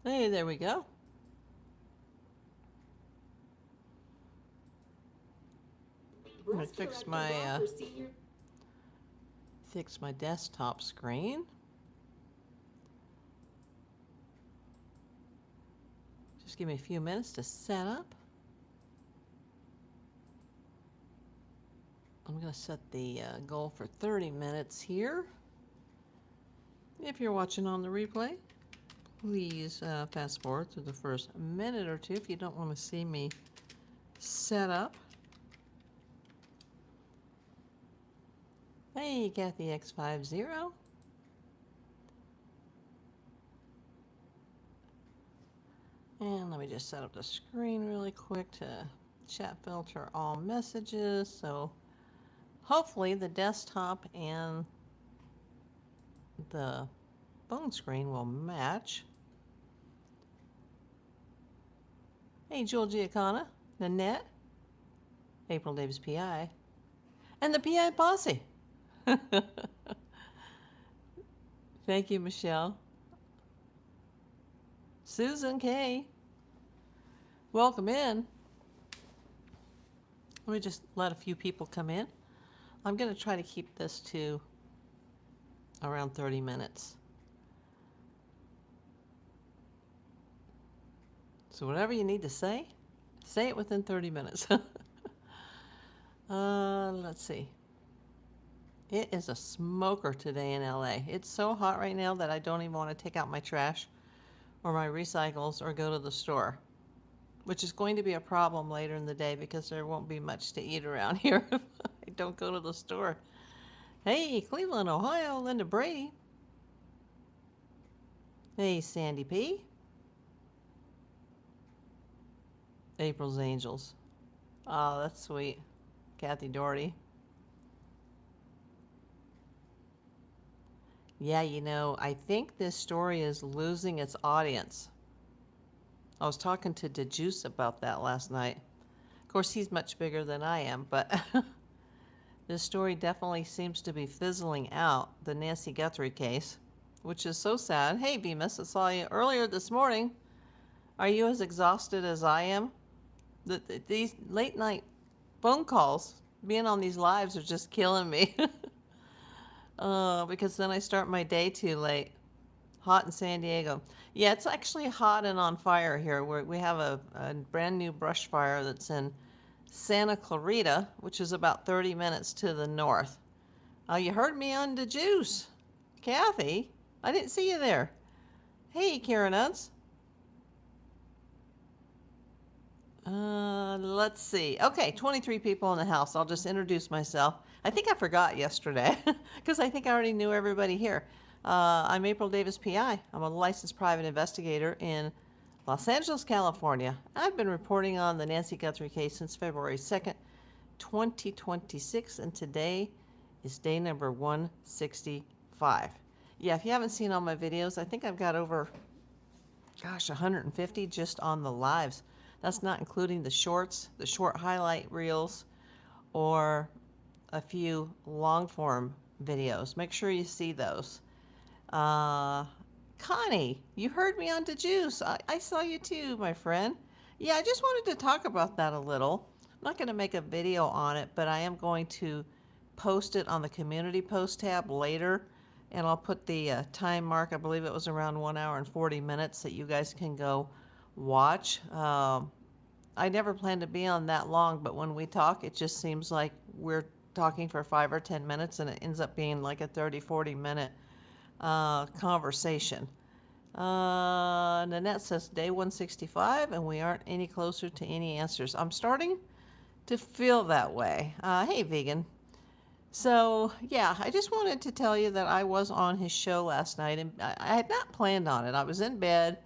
Hey, there we go. I'm gonna fix my desktop screen. Just give me a few minutes to set up. I'm gonna set the goal for 30 minutes here. If you're watching on the replay, please fast forward through the first minute or two if you don't want to see me set up. Hey, Kathy X50. And let me just set up the screen really quick to chat filter all messages. So hopefully the desktop and the phone screen will match. Hey, Joel Giacana, Nanette, April Davis PI, and the PI Posse. Thank you, Michelle. Susan K. Welcome in. Let me just let a few people come in. I'm going to try to keep this to around 30 minutes. So whatever you need to say it within 30 minutes. Let's see. It is a smoker today in LA. It's so hot right now that I don't even want to take out my trash or my recycles or go to the store, which is going to be a problem later in the day because there won't be much to eat around here if I don't go to the store. Hey, Cleveland, Ohio, Linda Brady. Hey, Sandy P. April's Angels. Oh, that's sweet. Kathy Doherty. Yeah, you know, I think this story is losing its audience. I was talking to DeJuice about that last night. Of course, he's much bigger than I am, but this story definitely seems to be fizzling out, the Nancy Guthrie case, which is so sad. Hey, Bemis, I saw you earlier this morning. Are you as exhausted as I am? These late night phone calls, being on these lives are just killing me. Because then I start my day too late. Hot in San Diego. Yeah, it's actually hot and on fire here. We have a brand new brush fire that's in Santa Clarita, which is about 30 minutes to the north. You heard me on the juice. Kathy, I didn't see you there. Hey, Karen Uds. Let's see. Okay, 23 people in the house. I'll just introduce myself. I think I forgot yesterday because I think I already knew everybody here. I'm April Davis PI. I'm a licensed private investigator in Los Angeles, California. I've been reporting on the Nancy Guthrie case since February 2nd, 2026, and today is day number 165. Yeah, if you haven't seen all my videos, I think I've got over, 150 just on the lives. That's not including the shorts, the short highlight reels, or a few long form videos. Make sure you see those. Connie, you heard me on the juice. I saw you too, my friend. Yeah, I just wanted to talk about that a little. I'm not going to make a video on it, but I am going to post it on the community post tab later. And I'll put the time mark. I believe it was around 1 hour and 40 minutes that you guys can go watch. I never planned to be on that long, but when we talk, it just seems like we're talking for 5 or 10 minutes, and it ends up being like a 30-40 minute conversation. Nanette says day 165, and we aren't any closer to any answers. I'm starting to feel that way. Hey, vegan. So, yeah, I just wanted to tell you that I was on his show last night, and I had not planned on it. I was in bed.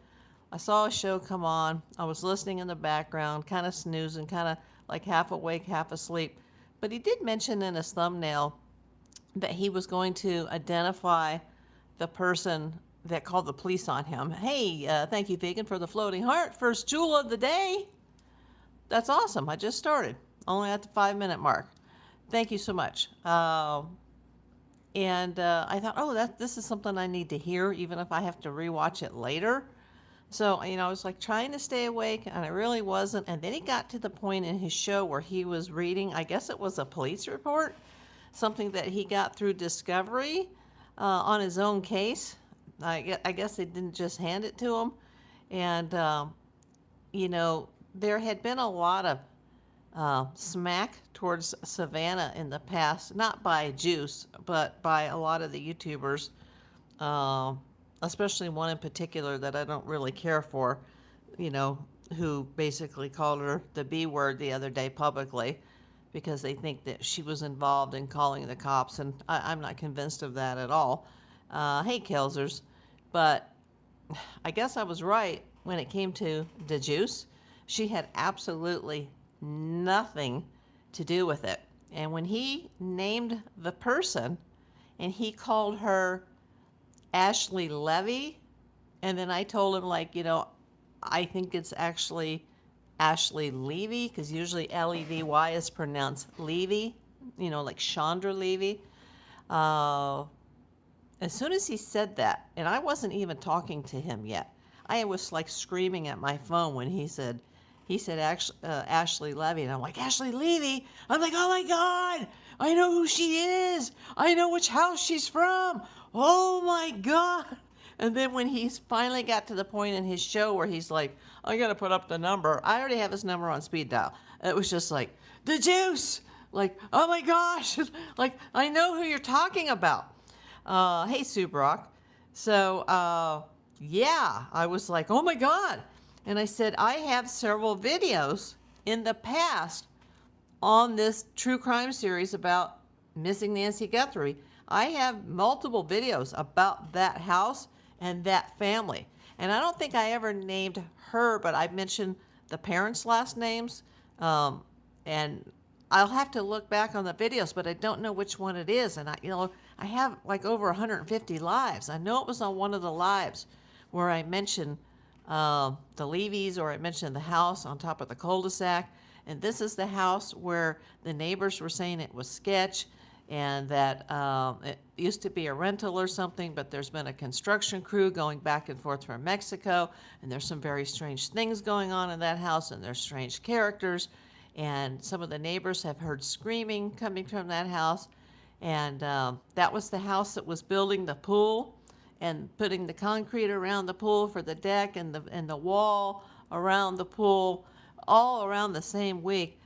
I saw a show come on. I was listening in the background, kind of snoozing, kind of like half awake, half asleep. But he did mention in his thumbnail that he was going to identify the person that called the police on him. Hey, thank you, Vegan, for the floating heart. First jewel of the day. That's awesome. I just started. Only at the 5-minute mark. Thank you so much. And I thought, this is something I need to hear, even if I have to rewatch it later. So, I was like trying to stay awake and I really wasn't. And then he got to the point in his show where he was reading, I guess it was a police report, something that he got through Discovery on his own case. I guess they didn't just hand it to him. And, there had been a lot of smack towards Savannah in the past, not by Juice, but by a lot of the YouTubers, uh, especially one in particular that I don't really care for, who basically called her the B word the other day publicly because they think that she was involved in calling the cops, and I'm not convinced of that at all. Hey, Kelsers, but I guess I was right when it came to the Juice. She had absolutely nothing to do with it. And when he named the person and he called her Ashley Levy, and then I told him, like, I think it's actually Ashley Levy, because usually Levy is pronounced Levy, like Chandra Levy. As soon as he said that, and I wasn't even talking to him yet, I was like screaming at my phone when he said Ashley Levy, and I'm like, Ashley Levy? I'm like, oh my God, I know who she is. I know which house she's from. Oh my God. And then when he finally got to the point in his show where he's like, I got to put up the number. I already have his number on speed dial. It was just like, the Juice. Like, oh my gosh. Like, I know who you're talking about. Hey, Sue Brock. So, yeah, I was like, oh my God. And I said, I have several videos in the past on this true crime series about missing Nancy Guthrie. I have multiple videos about that house and that family. And I don't think I ever named her, but I mentioned the parents' last names. And I'll have to look back on the videos, but I don't know which one it is. And I have like over 150 lives. I know it was on one of the lives where I mentioned the Levys, or I mentioned the house on top of the cul-de-sac. And this is the house where the neighbors were saying it was sketch and that it used to be a rental or something, but there's been a construction crew going back and forth from Mexico, and there's some very strange things going on in that house, and there's strange characters, and some of the neighbors have heard screaming coming from that house. And that was the house that was building the pool and putting the concrete around the pool for the deck and the wall around the pool, all around the same week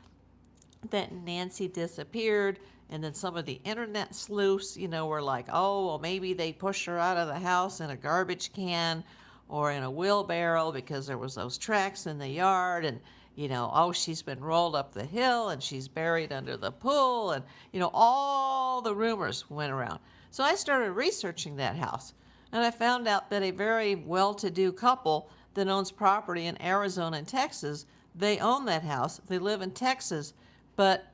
that Nancy disappeared. And then some of the internet sleuths, were like, oh, well, maybe they pushed her out of the house in a garbage can or in a wheelbarrow because there was those tracks in the yard. And, oh, she's been rolled up the hill and she's buried under the pool. And, all the rumors went around. So I started researching that house. And I found out that a very well-to-do couple that owns property in Arizona and Texas, they own that house. They live in Texas. But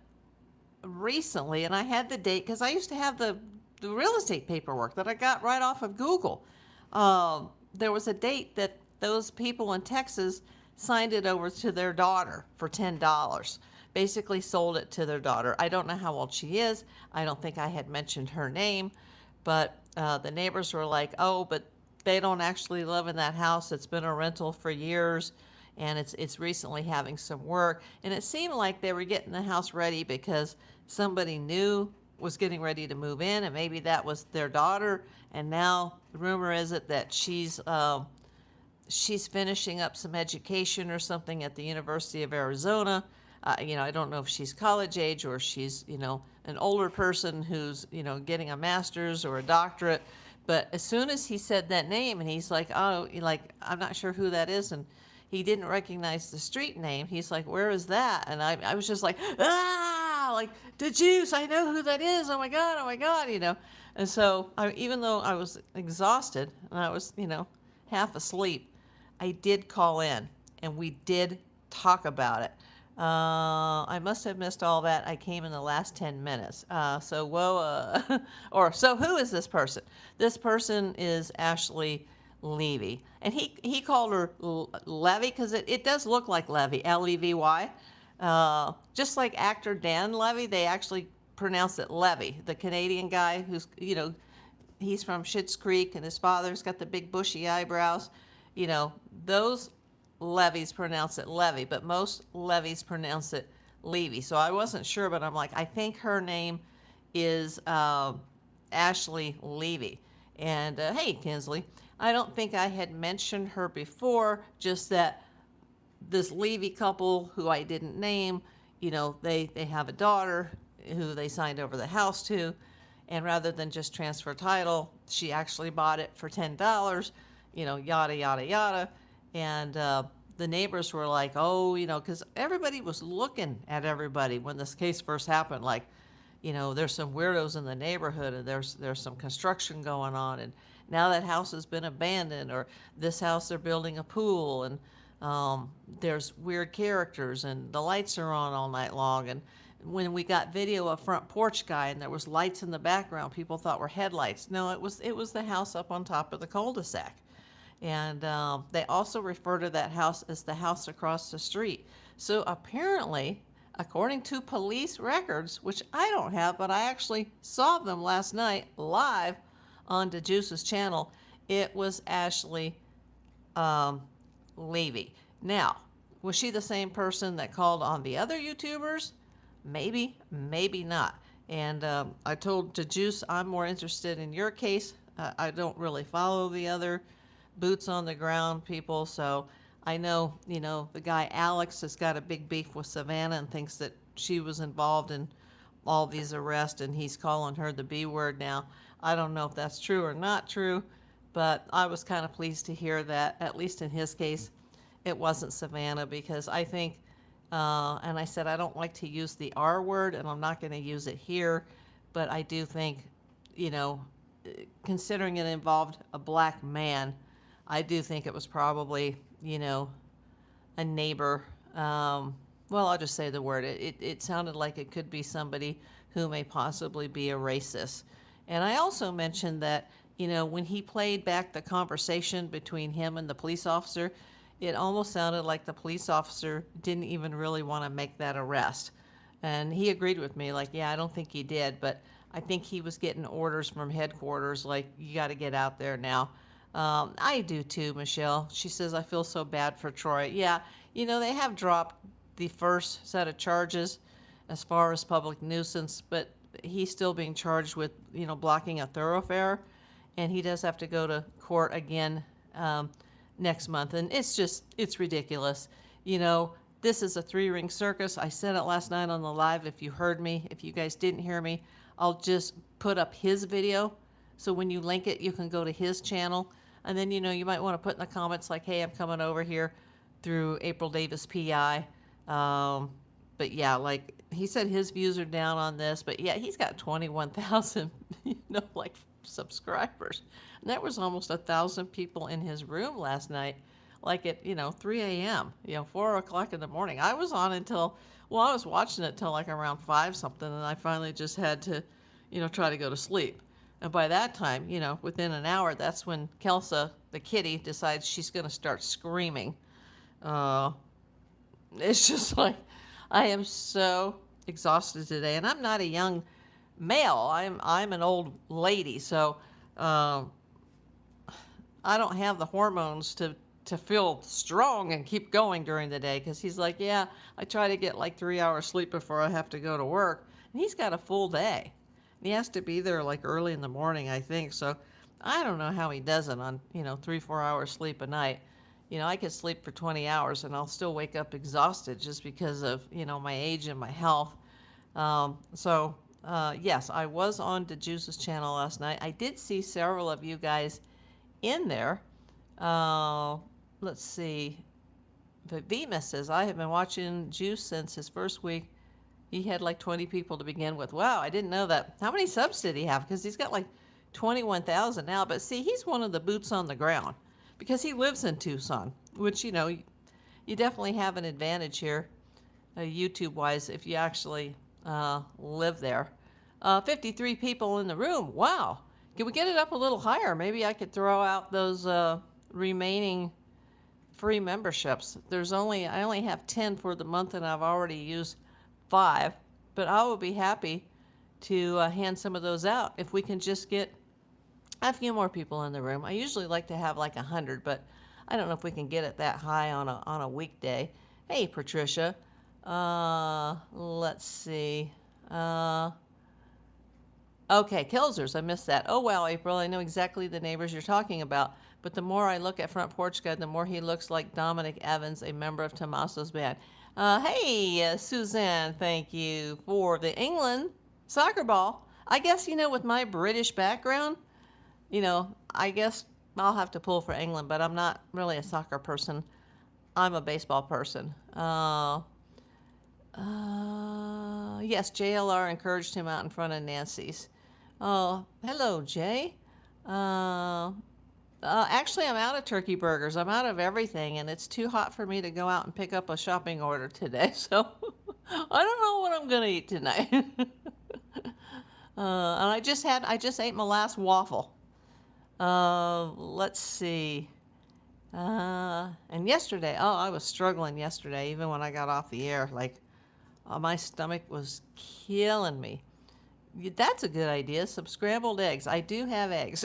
recently, and I had the date because I used to have the real estate paperwork that I got right off of Google. There was a date that those people in Texas signed it over to their daughter for $10. Basically sold it to their daughter. I don't know how old she is. I don't think I had mentioned her name, but the neighbors were like, oh, but they don't actually live in that house. It's been a rental for years, and it's recently having some work. And it seemed like they were getting the house ready because somebody new was getting ready to move in, and maybe that was their daughter. And now the rumor is it that she's finishing up some education or something at the University of Arizona. I don't know if she's college age or she's, an older person who's, getting a master's or a doctorate. But as soon as he said that name, and he's like, oh, I'm not sure who that is, and he didn't recognize the street name. He's like, where is that? And I was just like, like, the Juice, I know who that is. Oh my God, And so even though I was exhausted and I was, half asleep, I did call in and we did talk about it. I must have missed all that. I came in the last 10 minutes. So who is this person? This person is Ashley Levy. And he called her Levy because it does look like Levy, Levy. Just like actor Dan Levy, they actually pronounce it Levy. The Canadian guy who's, he's from Schitt's Creek, and his father's got the big bushy eyebrows. you know, those levies pronounce it levy, but most levies pronounce it Levy. So I wasn't sure, but I'm like, I think her name is Ashley Levy. And hey, Kinsley, I don't think I had mentioned her before, just that this Levy couple who I didn't name, you know, they have a daughter who they signed over the house to. And rather than just transfer title, she actually bought it for $10, you know, yada, yada, yada. And the neighbors were like, oh, you know, because everybody was looking at everybody when this case first happened. Like, you know, there's some weirdos in the neighborhood and there's some construction going on. And now that house has been abandoned, or this house they're building a pool, and there's weird characters and the lights are on all night long. And when we got video of front porch guy and there was lights in the background, people thought were headlights. No, it was the house up on top of the cul-de-sac. And they also refer to that house as the house across the street. So apparently, according to police records, which I don't have, but I actually saw them last night live on DeJuice's channel, it was Ashley Levy. Now, was she the same person that called on the other YouTubers? Maybe, maybe not. And I told DeJuice I'm more interested in your case. I don't really follow the other boots on the ground people, so I know, you know, the guy Alex has got a big beef with Savannah and thinks that she was involved in all these arrests, and he's calling her the B word now. I don't know if that's true or not true, but I was kind of pleased to hear that, at least in his case, it wasn't Savannah, because I think, and I said I don't like to use the R word, and I'm not going to use it here, but I do think, you know, considering it involved a black man, I do think it was probably, you know, a neighbor. Well, I'll just say the word. It sounded like it could be somebody who may possibly be a racist. And I also mentioned that, you know, when he played back the conversation between him and the police officer, it almost sounded like the police officer didn't even really want to make that arrest. And he agreed with me, like, yeah, I don't think he did, but I think he was getting orders from headquarters, like, you got to get out there now. I do too, Michelle. She says, I feel so bad for Troy. Yeah, you know, they have dropped the first set of charges as far as public nuisance, but he's still being charged with, you know, blocking a thoroughfare, and he does have to go to court again next month. And it's ridiculous. You know, this is a three-ring circus. I said it last night on the live. If you heard me, if you guys didn't hear me, I'll just put up his video. So when you link it, you can go to his channel. And then, you know, you might want to put in the comments like, hey, I'm coming over here through April Davis PI. But yeah, like he said his views are down on this. But yeah, he's got 21,000, you know, like subscribers. And that was almost 1,000 people in his room last night, like at, you know, 3 a.m., you know, 4 o'clock in the morning. I was on until, well, I was watching it till like around 5 something. And I finally just had to, you know, try to go to sleep. And by that time, you know, within an hour, that's when Kelsa, the kitty, decides she's going to start screaming. It's just like, I am so exhausted today. And I'm not a young male. I'm an old lady. So I don't have the hormones to feel strong and keep going during the day. Because he's like, yeah, I try to get like 3 hours sleep before I have to go to work. And he's got a full day. He has to be there like early in the morning, I think. So I don't know how he does it on, you know, 3-4 hours sleep a night. You know, I could sleep for 20 hours and I'll still wake up exhausted just because of, you know, my age and my health. Yes, I was on DeJuice's channel last night. I did see several of you guys in there. Let's see. Vima says, I have been watching Juice since his first week. He had like 20 people to begin with. Wow, I didn't know that. How many subs did he have? Because he's got like 21,000 now. But see, he's one of the boots on the ground because he lives in Tucson, which, you know, you definitely have an advantage here, YouTube-wise, if you actually live there. 53 people in the room. Wow. Can we get it up a little higher? Maybe I could throw out those remaining free memberships. I only have 10 for the month, and I've already used 5, but I will be happy to hand some of those out if we can just get a few more people in the room. I usually like to have like 100, but I don't know if we can get it that high on a weekday. Hey, Patricia. Let's see. Okay, Kelsers, I missed that. Oh, wow, April, I know exactly the neighbors you're talking about. But the more I look at Front Porch Guy, the more he looks like Dominic Evans, a member of Tommaso's band. Hey, Suzanne, thank you for the England soccer ball. I guess, with my British background, I guess I'll have to pull for England, but I'm not really a soccer person. I'm a baseball person. Yes, JLR encouraged him out in front of Nancy's. Oh, hello, Jay. Actually, I'm out of turkey burgers. I'm out of everything, and it's too hot for me to go out and pick up a shopping order today. So I don't know what I'm gonna eat tonight. And I just ate my last waffle. Let's see. And yesterday, I was struggling yesterday, even when I got off the air. Like, my stomach was killing me. That's a good idea. Some scrambled eggs. I do have eggs.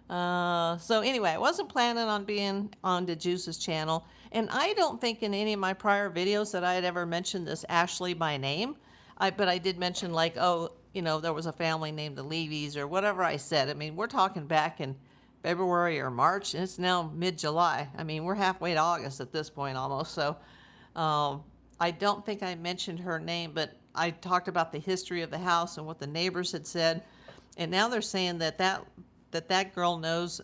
So anyway, I wasn't planning on being on the Juice's channel. And I don't think in any of my prior videos that I had ever mentioned this Ashley by name. But I did mention, like, there was a family named the Levies or whatever I said. I mean, we're talking back in February or March, and it's now mid-July. I mean, we're halfway to August at this point almost. So I don't think I mentioned her name, but I talked about the history of the house and what the neighbors had said. And now they're saying that girl knows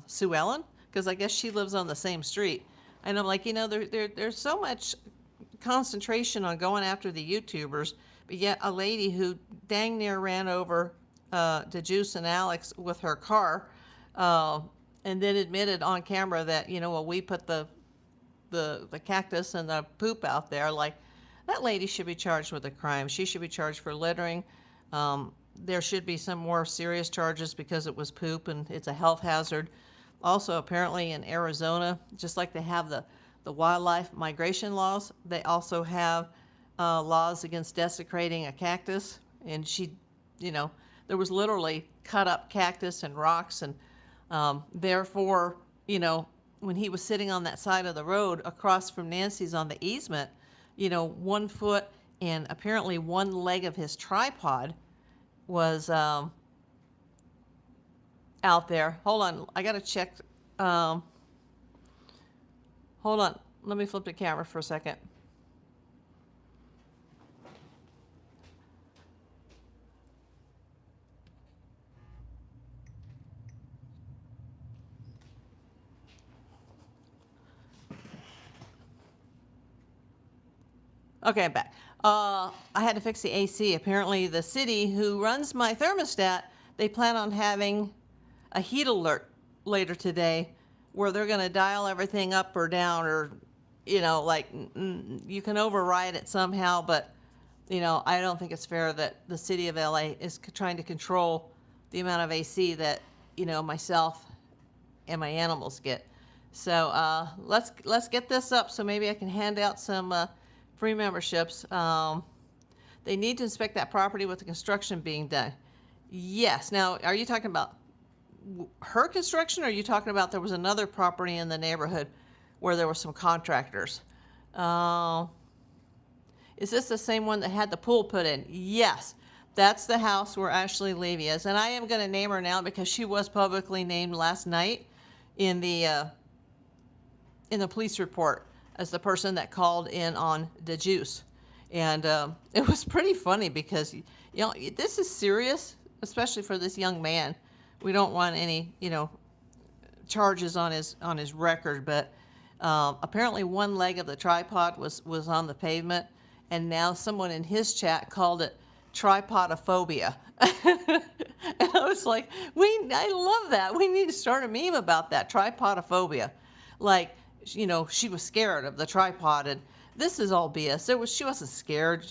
Sue Ellen, because I guess she lives on the same street. And I'm like, there's so much concentration on going after the YouTubers, but yet a lady who dang near ran over DeJuice and Alex with her car, and then admitted on camera that, we put the cactus and the poop out there. Like, that lady should be charged with a crime. She should be charged for littering. There should be some more serious charges because it was poop and it's a health hazard. Also, apparently in Arizona, just like they have the wildlife migration laws, they also have laws against desecrating a cactus. And she, there was literally cut up cactus and rocks, and therefore, when he was sitting on that side of the road across from Nancy's on the easement, 1 foot and apparently one leg of his tripod was out there. Hold on, I gotta check. Hold on, let me flip the camera for a second. Okay, I'm back. I had to fix the AC. Apparently, the city who runs my thermostat, they plan on having a heat alert later today where they're going to dial everything up or down, or, you can override it somehow. But, I don't think it's fair that the city of LA is trying to control the amount of AC that, myself and my animals get. So let's get this up so maybe I can hand out some free memberships. They need to inspect that property with the construction being done. Yes. Now, are you talking about her construction, or are you talking about there was another property in the neighborhood where there were some contractors? Is this the same one that had the pool put in? Yes. That's the house where Ashley Levy is. And I am going to name her now because she was publicly named last night in the police report as the person that called in on DeJuice. And it was pretty funny because, this is serious, especially for this young man. We don't want any, charges on his record, but apparently one leg of the tripod was on the pavement, and now someone in his chat called it tripodophobia. And I was like, I love that. We need to start a meme about that, tripodophobia. Like, she was scared of the tripod, and this is all BS. She wasn't scared.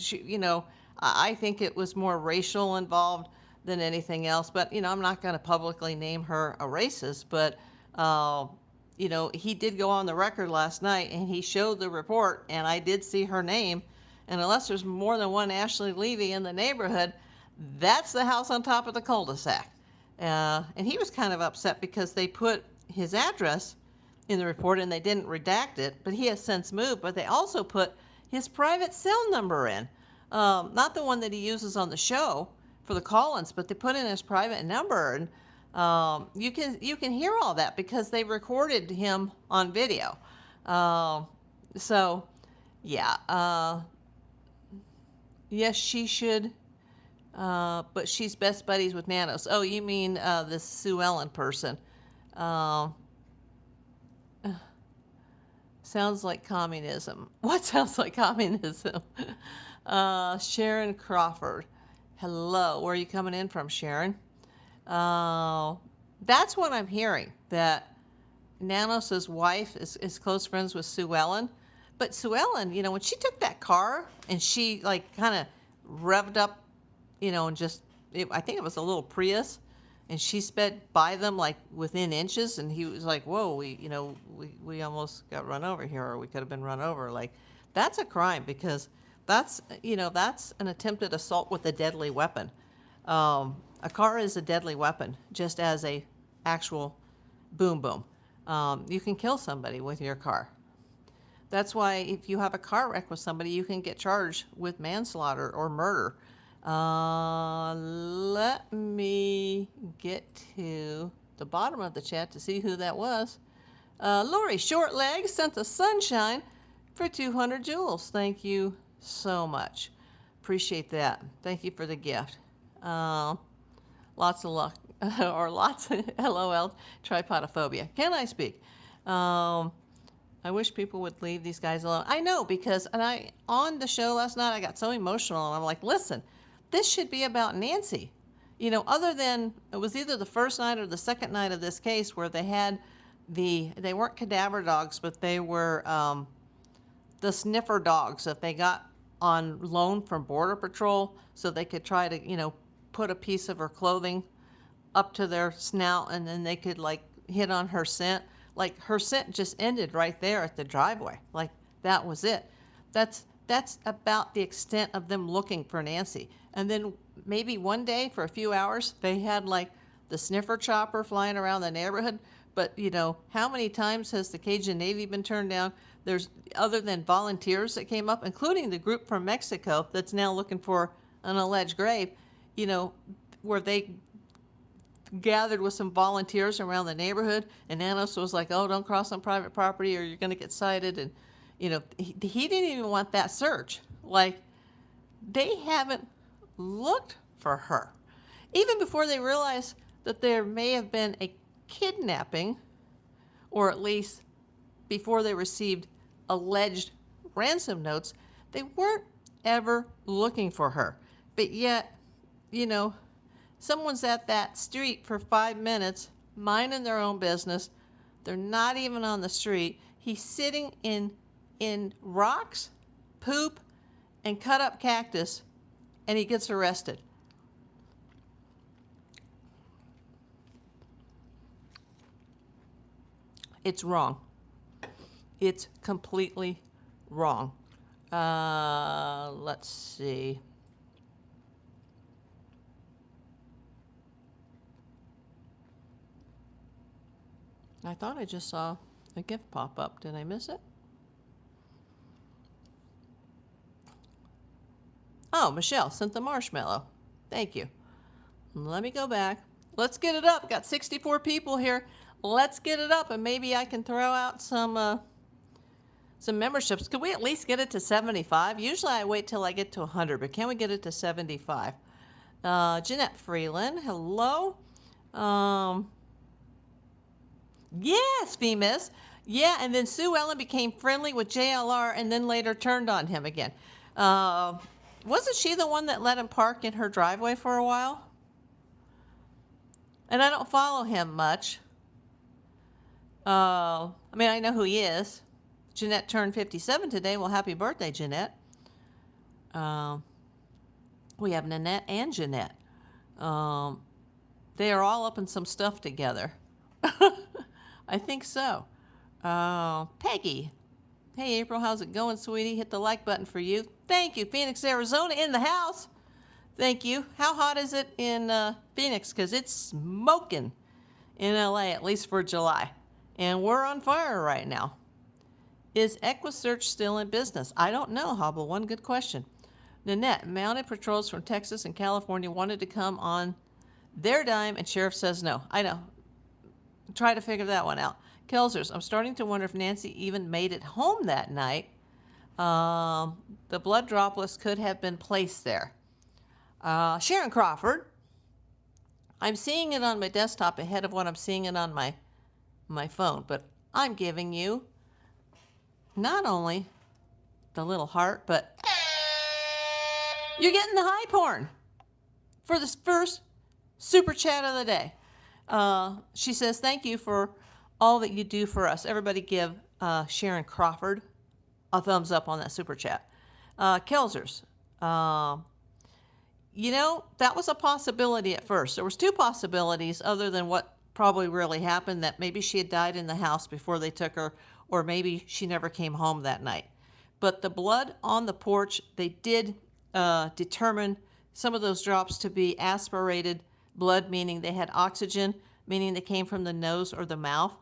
I think it was more racial involved than anything else. But, I'm not going to publicly name her a racist, but, he did go on the record last night and he showed the report, and I did see her name. And unless there's more than one Ashley Levy in the neighborhood, that's the house on top of the cul-de-sac. And he was kind of upset because they put his address in the report, and they didn't redact it, but he has since moved. But they also put his private cell number in, not the one that he uses on the show for the call-ins, but they put in his private number, and you can hear all that because they recorded him on video. So, yeah, yes, she should. But she's best buddies with Nanos. Oh, you mean this Sue Ellen person? Sounds like communism. What sounds like communism? Sharon Crawford. Hello. Where are you coming in from, Sharon? That's what I'm hearing, that Nanos' wife is close friends with Sue Ellen. But Sue Ellen, you know, when she took that car and she, like, kind of revved up, you know, and just, I think it was a little Prius, and she sped by them, like, within inches, and he was like, whoa, we almost got run over here, or we could have been run over. Like, that's a crime, because that's, you know, that's an attempted assault with a deadly weapon. A car is a deadly weapon, just as a actual boom boom. You can kill somebody with your car. That's why if you have a car wreck with somebody, you can get charged with manslaughter or murder. Let me get to the bottom of the chat to see who that was. Lori Shortleg sent the sunshine for 200 jewels. Thank you so much. Appreciate that. Thank you for the gift. Lots of luck, or lots of LOL, tripodophobia. Can I speak? I wish people would leave these guys alone. I know, because on the show last night, I got so emotional, and I'm like, listen, this should be about Nancy. You know, other than, it was either the first night or the second night of this case where they had they weren't cadaver dogs, but they were the sniffer dogs that they got on loan from Border Patrol so they could try to, you know, put a piece of her clothing up to their snout, and then they could, like, hit on her scent. Like, her scent just ended right there at the driveway. Like, that was it. That's about the extent of them looking for Nancy. And then maybe one day for a few hours, they had, like, the sniffer chopper flying around the neighborhood. But, you know, how many times has the Cajun Navy been turned down? There's, other than volunteers that came up, including the group from Mexico that's now looking for an alleged grave, you know, where they gathered with some volunteers around the neighborhood, and Nanos was like, oh, don't cross on private property or you're going to get cited. And, you know, he didn't even want that search. Like, they haven't looked for her. Even before they realized that there may have been a kidnapping, or at least before they received alleged ransom notes, they weren't ever looking for her. But yet, you know, someone's at that street for 5 minutes, minding their own business. They're not even on the street. He's sitting in rocks, poop, and cut up cactus, and he gets arrested. It's wrong. It's completely wrong. Let's see. I thought I just saw a gift pop up. Did I miss it? Oh, Michelle sent the marshmallow. Thank you. Let me go back. Let's get it up. Got 64 people here. Let's get it up, and maybe I can throw out some memberships. Could we at least get it to 75? Usually I wait till I get to 100, but can we get it to 75? Jeanette Freeland, hello. Yes, Femis. Yeah, and then Sue Ellen became friendly with JLR and then later turned on him again. Wasn't she the one that let him park in her driveway for a while? And I don't follow him much. I mean, I know who he is. Jeanette turned 57 today. Well, happy birthday, Jeanette. We have Nanette and Jeanette. They are all up in some stuff together. I think so. Peggy. Hey, April, how's it going, sweetie? Hit the like button for you. Thank you. Phoenix, Arizona in the house. Thank you. How hot is it in Phoenix? Because it's smoking in LA, at least for July. And we're on fire right now. Is EquiSearch still in business? I don't know, Hobble One. Good question. Nanette, mounted patrols from Texas and California wanted to come on their dime, and sheriff says no. I know. Try to figure that one out. Kelsers, I'm starting to wonder if Nancy even made it home that night. The blood droplets could have been placed there. Sharon Crawford, I'm seeing it on my desktop ahead of what I'm seeing it on my phone, but I'm giving you not only the little heart, but you're getting the high porn for this first super chat of the day. She says, thank you for all that you do for us. Everybody give Sharon Crawford a thumbs up on that super chat. Kelsers, you know, that was a possibility at first. There was two possibilities other than what probably really happened, that maybe she had died in the house before they took her, or maybe she never came home that night. But the blood on the porch, they did determine some of those drops to be aspirated blood, meaning they had oxygen, meaning they came from the nose or the mouth.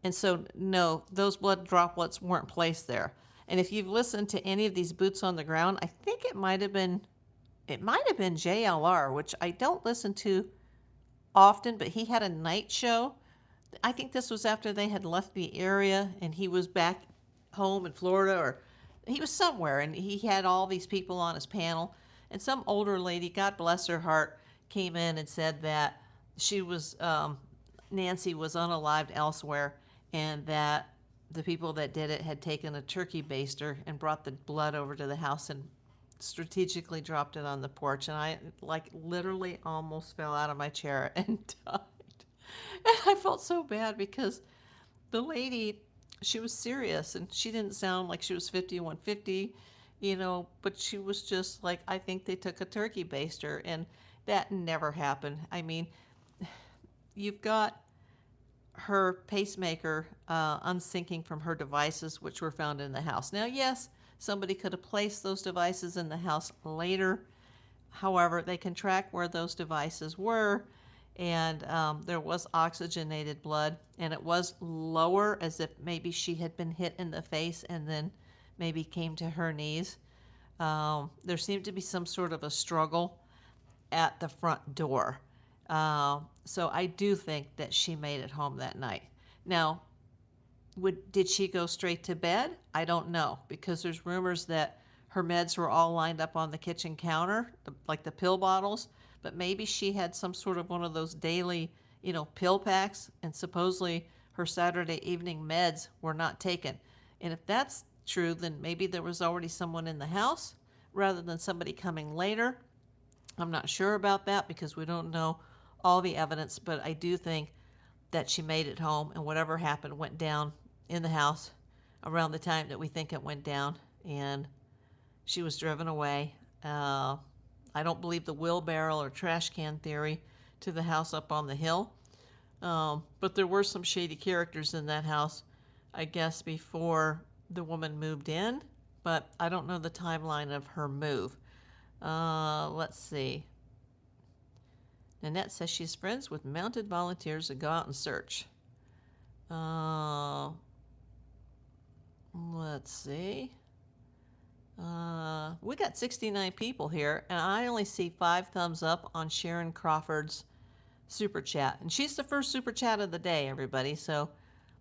And so, no, those blood droplets weren't placed there. And if you've listened to any of these boots on the ground, I think it might have been JLR, which I don't listen to often, but he had a night show. I think this was after they had left the area and he was back home in Florida, or he was somewhere, and he had all these people on his panel. And some older lady, God bless her heart, came in and said that she was, Nancy was unalived elsewhere, and that the people that did it had taken a turkey baster and brought the blood over to the house and strategically dropped it on the porch. And I literally almost fell out of my chair and died. And I felt so bad because the lady, she was serious, and she didn't sound like she was 5150, but she was just like, I think they took a turkey baster, and that never happened. I mean, you've got her pacemaker unsyncing from her devices, which were found in the house. Now, yes, somebody could have placed those devices in the house later. However, they can track where those devices were, and there was oxygenated blood, and it was lower, as if maybe she had been hit in the face and then maybe came to her knees. There seemed to be some sort of a struggle at the front door. So I do think that she made it home that night. Now, did she go straight to bed? I don't know, because there's rumors that her meds were all lined up on the kitchen counter, like the pill bottles, but maybe she had some sort of one of those daily, pill packs, and supposedly her Saturday evening meds were not taken. And if that's true, then maybe there was already someone in the house rather than somebody coming later. I'm not sure about that because we don't know all the evidence, but I do think that she made it home, and whatever happened went down in the house around the time that we think it went down, and she was driven away. I don't believe the wheelbarrow or trash can theory to the house up on the hill, but there were some shady characters in that house, I guess, before the woman moved in, but I don't know the timeline of her move. Let's see. Nanette says she's friends with mounted volunteers that go out and search. Let's see. We got 69 people here, and I only see 5 thumbs up on Sharon Crawford's super chat. And she's the first super chat of the day, everybody, so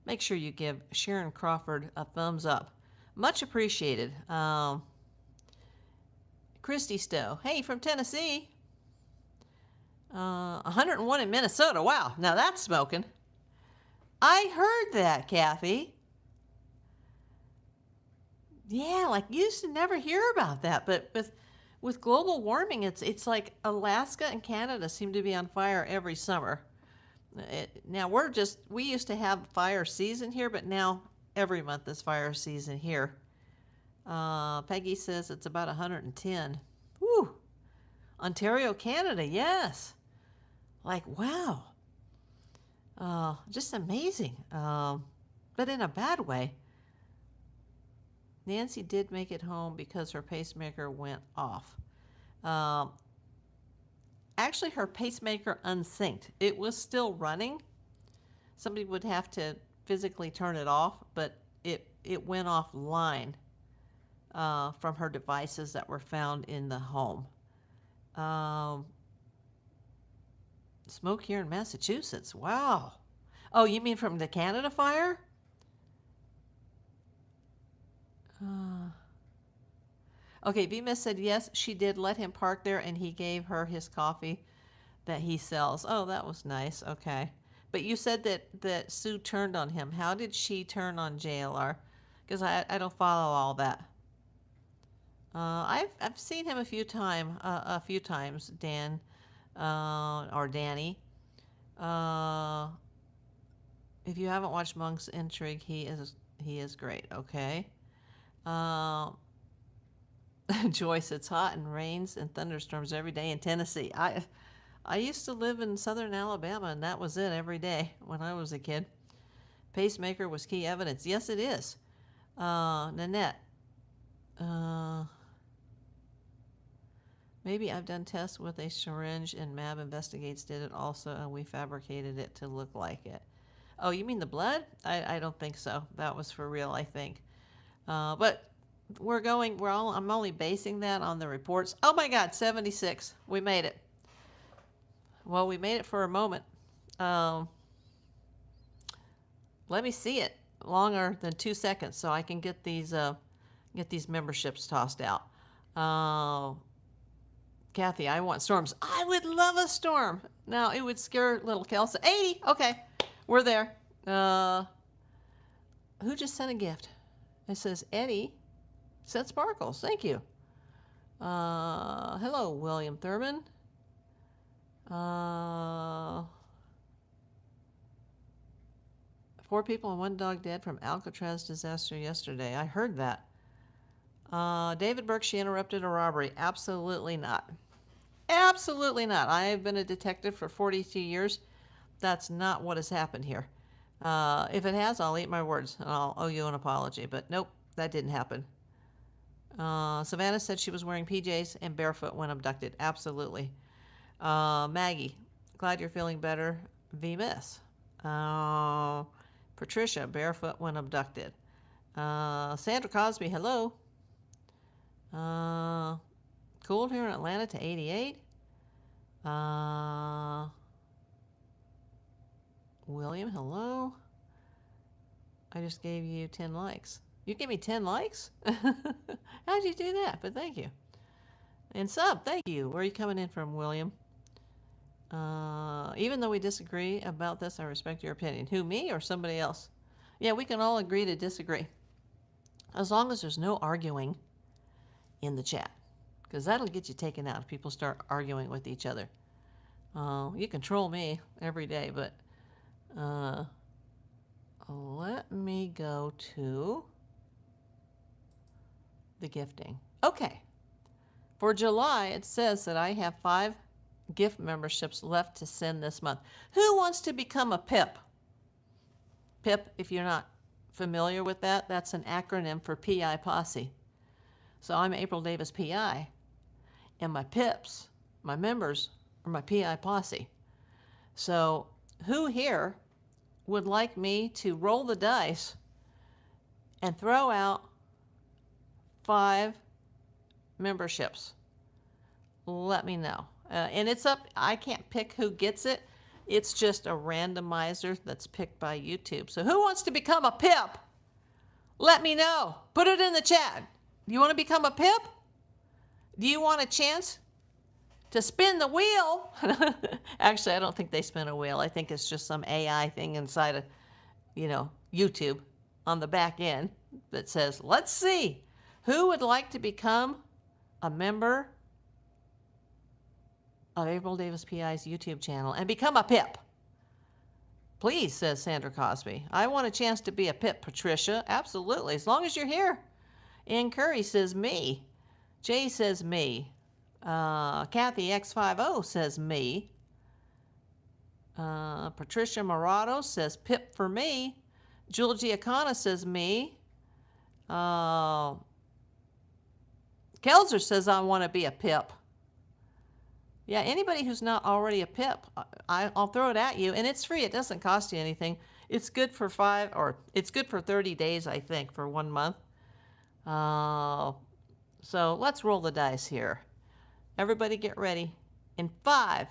make sure you give Sharon Crawford a thumbs up. Much appreciated. Christy Stowe, hey, from Tennessee. 101 in Minnesota. Wow, now that's smoking. I heard that, Kathy. Yeah, you used to never hear about that, but with global warming, it's like Alaska and Canada seem to be on fire every summer. Now we used to have fire season here, but now every month is fire season here. Peggy says it's about 110. Whew. Ontario, Canada, yes. Wow. Just amazing. But in a bad way. Nancy did make it home because her pacemaker went off. Actually, her pacemaker unsynced. It was still running. Somebody would have to physically turn it off, but it went offline from her devices that were found in the home. Smoke here in Massachusetts. Wow. Oh, you mean from the Canada fire? Okay, V-Miss said yes, she did let him park there, and he gave her his coffee that he sells. Oh, that was nice. Okay. But you said that Sue turned on him. How did she turn on JLR? Because I don't follow all that. I've seen him a few times, Dan, or Danny. If you haven't watched Monk's Intrigue, he is great. Okay. Joyce, it's hot and rains and thunderstorms every day in Tennessee. I used to live in southern Alabama, and that was it every day when I was a kid. Pacemaker was key evidence. Yes, it is. Nanette. Maybe I've done tests with a syringe, and Mab Investigates did it also, and we fabricated it to look like it. Oh, you mean the blood? I don't think so. That was for real, I think. But I'm only basing that on the reports. Oh my God, 76. We made it. Well, we made it for a moment. Let me see it longer than 2 seconds so I can get these memberships tossed out. Kathy, I want storms. I would love a storm. Now, it would scare little Kelsa. 80. Okay, we're there. Who just sent a gift? It says Eddie sent sparkles. Thank you. Hello, William Thurman. 4 people and 1 dog dead from Alcatraz disaster yesterday. I heard that. David Burke, she interrupted a robbery. Absolutely not. Absolutely not. I have been a detective for 42 years. That's not what has happened here. If it has, I'll eat my words, and I'll owe you an apology. But nope, that didn't happen. Savannah said she was wearing PJs and barefoot when abducted. Absolutely. Maggie, glad you're feeling better. V-Miss. Patricia, barefoot when abducted. Sandra Cosby, hello. Cooled here in Atlanta to 88. William, hello. I just gave you 10 likes. You gave me 10 likes? How'd you do that? But thank you. And sub, thank you. Where are you coming in from, William? Even though we disagree about this, I respect your opinion. Who, me or somebody else? Yeah, we can all agree to disagree. As long as there's no arguing in the chat. Because that'll get you taken out if people start arguing with each other. You can troll me every day, but let me go to the gifting. Okay. For July, it says that I have 5 gift memberships left to send this month. Who wants to become a PIP? PIP, if you're not familiar with that, that's an acronym for PI Posse. So I'm April Davis PI, and my PIPs, my members, are my PI Posse. So who here would like me to roll the dice and throw out 5 memberships? Let me know. And it's up, I can't pick who gets it. It's just a randomizer that's picked by YouTube. So who wants to become a PIP? Let me know. Put it in the chat. Do you want to become a PIP? Do you want a chance to spin the wheel? Actually, I don't think they spin a wheel. I think it's just some AI thing inside of, YouTube on the back end that says, let's see, who would like to become a member of April Davis PI's YouTube channel and become a PIP? Please, says Sandra Cosby. I want a chance to be a PIP, Patricia. Absolutely, as long as you're here. Ann Curry says me. Jay says me. Kathy X50 says me. Patricia Morato says PIP for me. Jewel Giacana says me. Kelser says I want to be a PIP. Yeah, anybody who's not already a PIP, I'll throw it at you, and it's free. It doesn't cost you anything. It's good for it's good for 30 days, I think, for 1 month. So let's roll the dice here. Everybody get ready. In 5,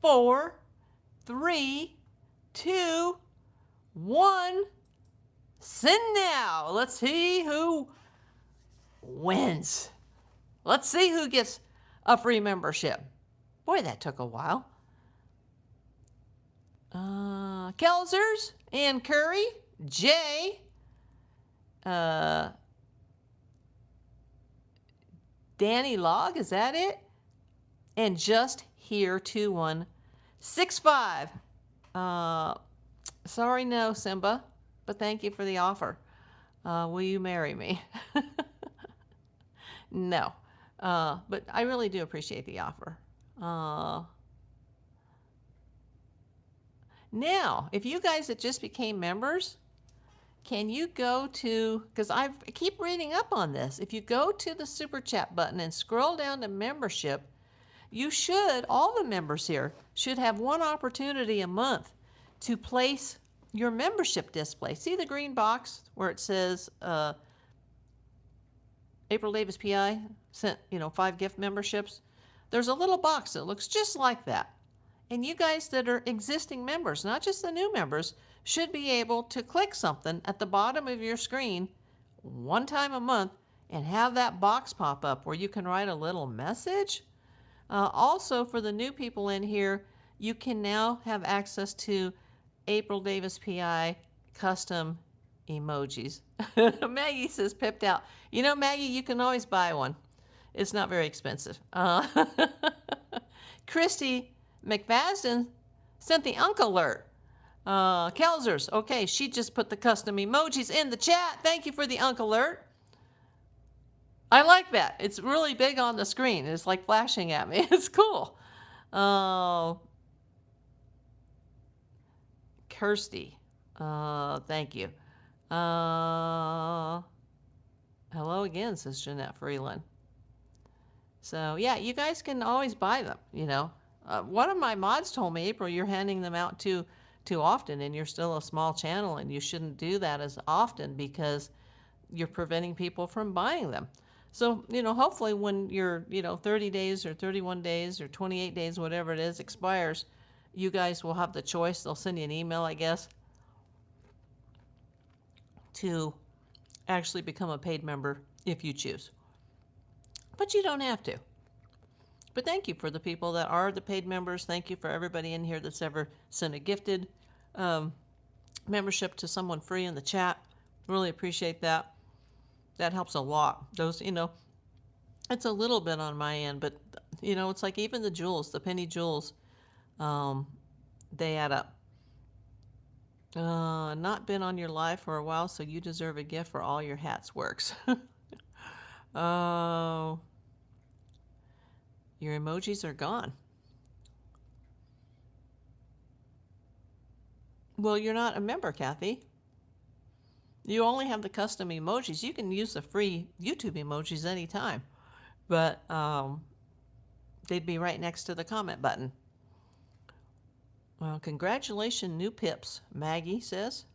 4, 3, 2, 1. Send now. Let's see who wins. Let's see who gets a free membership. Boy, that took a while. Kelsers and Curry, Jay, Danny Log, is that it? And just here 2165. Sorry, no, Simba, but thank you for the offer. Will you marry me? No, but I really do appreciate the offer. Now, if you guys that just became members, can you go to, because I keep reading up on this, if you go to the Super Chat button and scroll down to membership, you should, all the members here, should have one opportunity a month to place your membership display. See the green box where it says April Davis PI sent, 5 gift memberships? There's a little box that looks just like that. And you guys that are existing members, not just the new members, should be able to click something at the bottom of your screen one time a month and have that box pop up where you can write a little message. Also, for the new people in here, you can now have access to April Davis PI custom emojis. Maggie says, pipped out. Maggie, you can always buy one. It's not very expensive. Christy McFadden sent the Uncle alert. Kelsers, okay, she just put the custom emojis in the chat. Thank you for the Uncle alert. I like that. It's really big on the screen. It's like flashing at me. It's cool. Kirsty, thank you. Hello again, says Jeanette Freeland. So, yeah, you guys can always buy them, one of my mods told me, April, you're handing them out too often, and you're still a small channel, and you shouldn't do that as often because you're preventing people from buying them. So, hopefully when your, 30 days or 31 days or 28 days, whatever it is, expires, you guys will have the choice. They'll send you an email, I guess, to actually become a paid member if you choose. But you don't have to. But thank you for the people that are the paid members. Thank you for everybody in here that's ever sent a gifted membership to someone free in the chat. Really appreciate that. That helps a lot. Those, it's a little bit on my end, but, it's like even the jewels, the penny jewels, they add up. Not been on your live for a while, so you deserve a gift for all your hats works. Oh. Your emojis are gone. Well, you're not a member, Kathy. You only have the custom emojis. You can use the free YouTube emojis anytime, but they'd be right next to the comment button. Well, congratulations, new pips, Maggie says.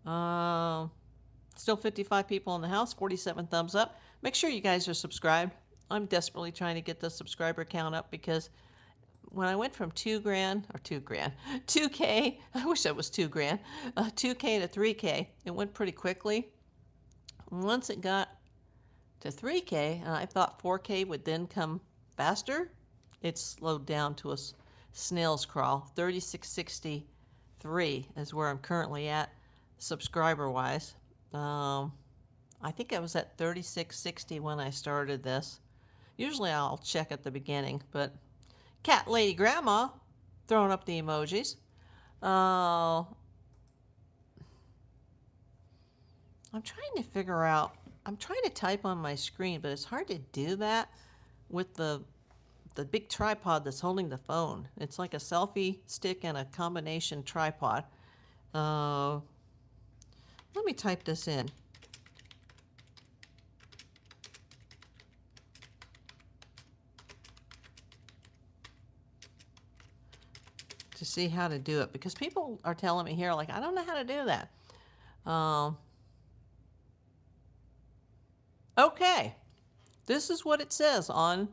Still 55 people in the house, 47 thumbs up. Make sure you guys are subscribed. I'm desperately trying to get the subscriber count up because when I went from 2K, I wish that was $2,000, 2K to 3K, it went pretty quickly. Once it got to 3K, I thought 4K would then come faster. It slowed down to a snail's crawl. 3663 is where I'm currently at, subscriber-wise. I think I was at 3660 when I started this. Usually I'll check at the beginning, but Cat Lady Grandma throwing up the emojis. I'm trying to figure out, I'm trying to type on my screen, but it's hard to do that with the big tripod that's holding the phone. It's like a selfie stick and a combination tripod. Let me type this in. to see how to do it, because people are telling me here, like, I don't know how to do that. Okay, this is what it says on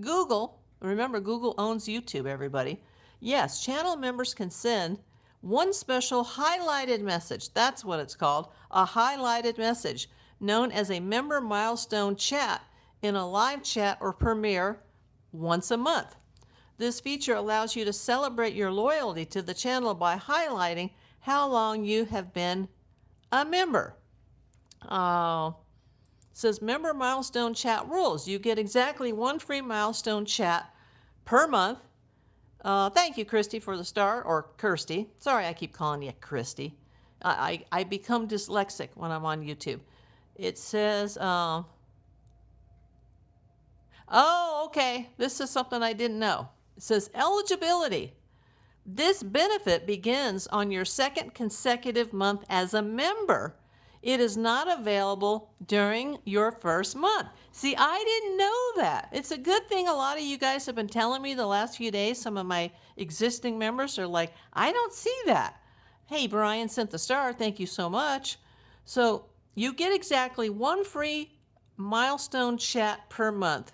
Google. Remember, Google owns YouTube, everybody. Yes, channel members can send one special highlighted message. That's what it's called, a highlighted message, known as a member milestone chat in a live chat or premiere once a month. This feature allows you to celebrate your loyalty to the channel by highlighting how long you have been a member. Says member milestone chat rules. You get exactly one free milestone chat per month. Thank you, Christy, for the star, or Kirsty. Sorry, I keep calling you Christy. I become dyslexic when I'm on YouTube. It says, oh, okay. This is something I didn't know. It says eligibility. This benefit begins on your second consecutive month as a member. It is not available during your first month. See, I didn't know that. It's a good thing a lot of you guys have been telling me the last few days. Some of my existing members are like, I don't see that. Hey, Brian sent the star. Thank you so much. So you get exactly one free milestone chat per month,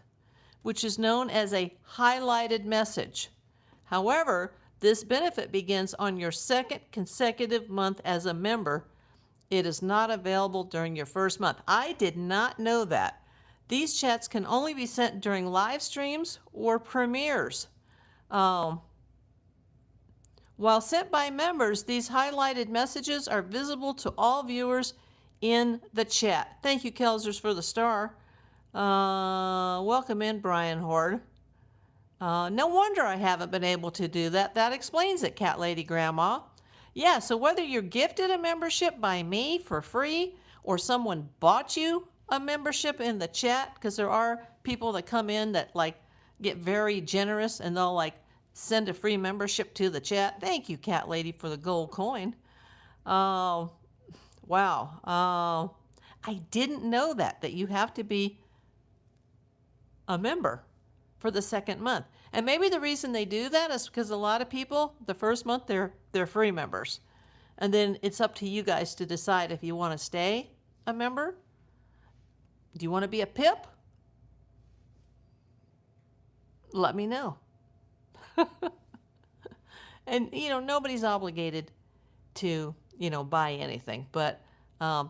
which is known as a highlighted message. However, this benefit begins on your second consecutive month as a member. It is not available during your first month. I did not know that. These chats can only be sent during live streams or premieres. While sent by members, these highlighted messages are visible to all viewers in the chat. Thank you, Kelsers, for the star. Welcome in, Brian Horde. No wonder I haven't been able to do that. That explains it, Cat Lady Grandma. Yeah, so whether you're gifted a membership by me for free or someone bought you a membership in the chat, because there are people that come in that like get very generous and they'll like send a free membership to the chat. Thank you, Cat Lady, for the gold coin. Wow. I didn't know that you have to be a member for the second month. And maybe the reason they do that is because a lot of people, the first month, they're free members. And then it's up to you guys to decide if you want to stay a member. Do you want to be a pip? Let me know. And, nobody's obligated to, buy anything. But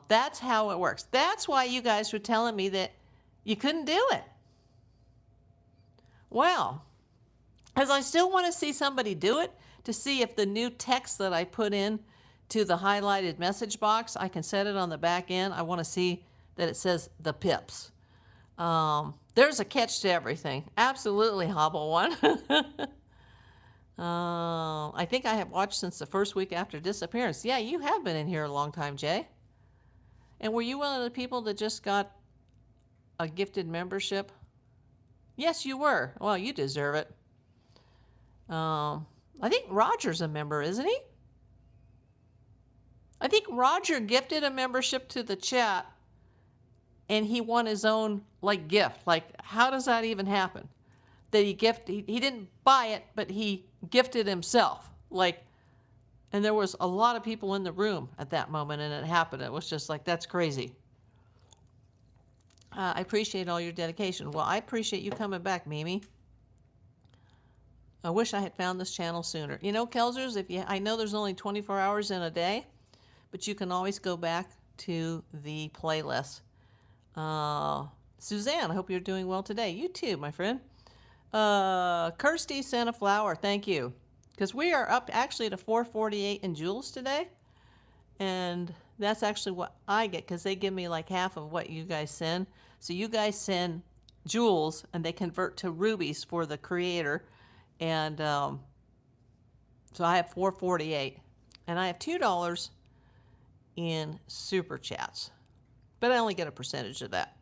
that's how it works. That's why you guys were telling me that you couldn't do it. Well, as I still want to see somebody do it, to see if the new text that I put in to the highlighted message box, I can set it on the back end. I want to see that it says the pips. There's a catch to everything. Absolutely, Hobble One. I think I have watched since the first week after disappearance. Yeah, you have been in here a long time, Jay. And were you one of the people that just got a gifted membership? Yes, you were. Well, you deserve it. I think Roger's a member, isn't he? I think Roger gifted a membership to the chat and he won his own gift. How does that even happen? That he didn't buy it, but he gifted himself. And there was a lot of people in the room at that moment and it happened. It was just that's crazy. I appreciate all your dedication. Well, I appreciate you coming back, Mimi. I wish I had found this channel sooner. Kelsers, I know there's only 24 hours in a day, but you can always go back to the playlist. Suzanne, I hope you're doing well today. You too, my friend. Kirsty sent a flower. Thank you. Because we are up actually to 448 in jewels today. And that's actually what I get, because they give me half of what you guys send. So you guys send jewels and they convert to rubies for the creator. And so I have 448. And I have $2 in super chats. But I only get a percentage of that.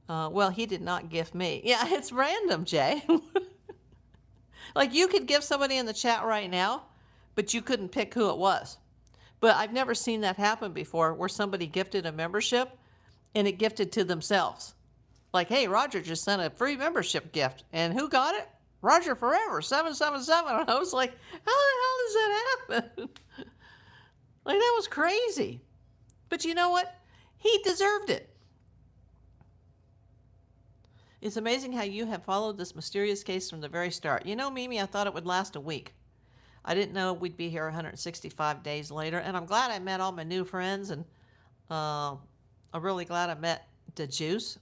Well, he did not gift me. Yeah, it's random, Jay. You could give somebody in the chat right now, but you couldn't pick who it was. But I've never seen that happen before, where somebody gifted a membership and it gifted to themselves. Hey, Roger just sent a free membership gift. And who got it? Roger Forever, 777. And I was like, how the hell does that happen? Like, that was crazy. But you know what? He deserved it. It's amazing how you have followed this mysterious case from the very start. You know, Mimi, I thought it would last a week. I didn't know we'd be here 165 days later, and I'm glad I met all my new friends, and I'm really glad I met the Juice.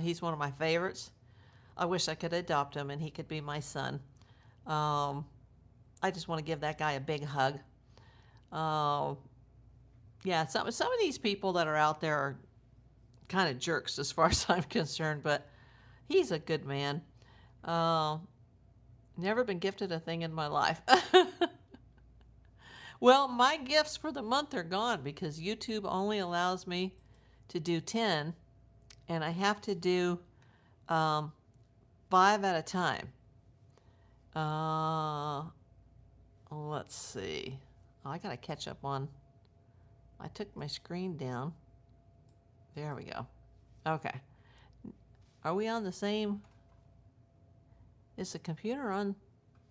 He's one of my favorites. I wish I could adopt him and he could be my son. I just want to give that guy a big hug. Yeah, some of these people that are out there are kind of jerks as far as I'm concerned, but he's a good man. Never been gifted a thing in my life. Well, my gifts for the month are gone because YouTube only allows me to do 10, and I have to do 5 at a time. Let's see. Oh, I got to catch up on. I took my screen down. There we go. Okay. Are we on the same? Is the computer on?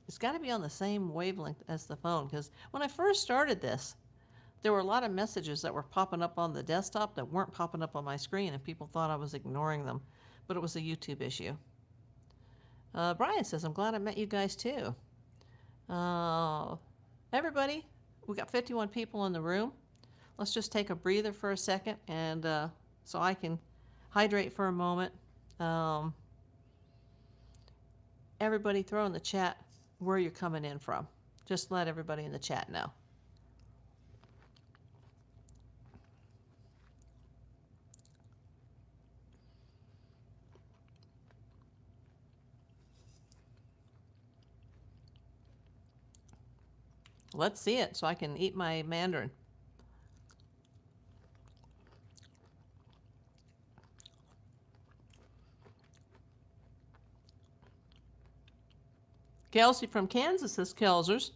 It's got to be on the same wavelength as the phone, because when I first started this, there were a lot of messages that were popping up on the desktop that weren't popping up on my screen, and people thought I was ignoring them, but it was a YouTube issue. Brian says, I'm glad I met you guys too. Everybody, we got 51 people in the room. Let's just take a breather for a second, and so I can hydrate for a moment. Everybody throw in the chat where you're coming in from. Just let everybody in the chat know. Let's see it so I can eat my mandarin. Kelsey from Kansas says, Kelsers.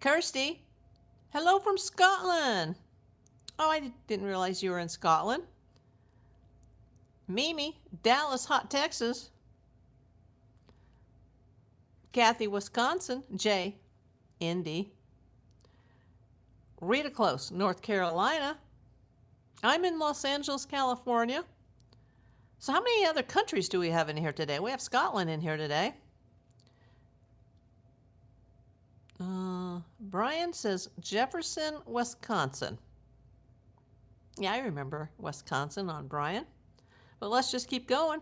Kirsty, hello from Scotland. Oh, I didn't realize you were in Scotland. Mimi, Dallas, Hot Texas. Kathy, Wisconsin. Jay, Indy. Rita Close, North Carolina. I'm in Los Angeles, California. So how many other countries do we have in here today? We have Scotland in here today. Brian says Jefferson, Wisconsin. Yeah, I remember Wisconsin on Brian. But let's just keep going.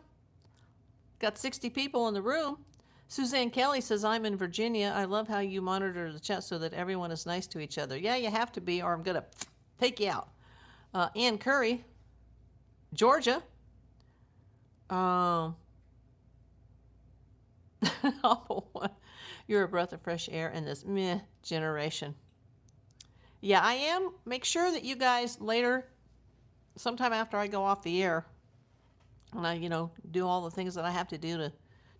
Got 60 people in the room. Suzanne Kelly says, I'm in Virginia. I love how you monitor the chat so that everyone is nice to each other. Yeah, you have to be, or I'm going to take you out. Ann Curry, Georgia. You're a breath of fresh air in this meh generation. Yeah, I am. Make sure that you guys later, sometime after I go off the air, and I, do all the things that I have to do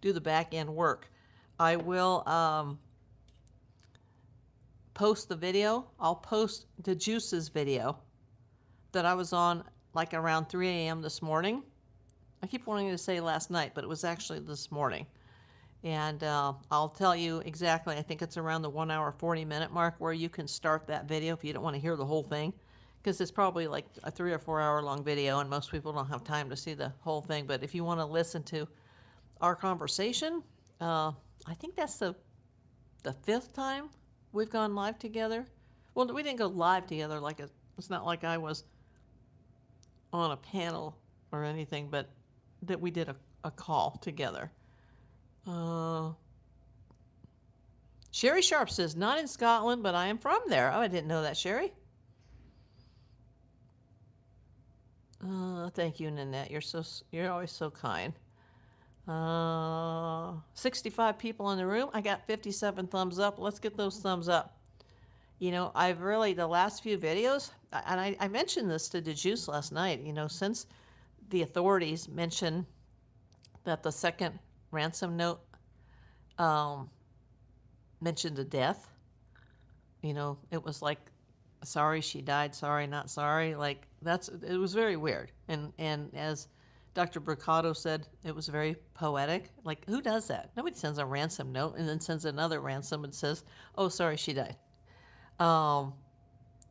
the back end work, I will post the video. I'll post the Juices video that I was on like around 3 a.m. this morning. I keep wanting to say last night, but it was actually this morning. And I'll tell you exactly, I think it's around the 1 hour, 40-minute mark where you can start that video if you don't want to hear the whole thing. Because it's probably like a 3 or 4 hour long video, and most people don't have time to see the whole thing. But if you want to listen to our conversation, I think that's the 5th time we've gone live together. Well, we didn't go live together. It's not like I was on a panel or anything, but that we did a call together. Sherry Sharp says, not in Scotland, but I am from there. Oh, I didn't know that, Sherry. Thank you, Nanette. You're always so kind. 65 people in the room. I got 57 thumbs up. Let's get those thumbs up. I've really, the last few videos, and I mentioned this to DeJuice last night, since the authorities mentioned that the second ransom note mentioned a death. It was like, sorry she died, sorry not sorry. Like, it was very weird. And as Dr. Bricado said it was very poetic. Like, who does that? Nobody sends a ransom note and then sends another ransom and says, oh, sorry, she died.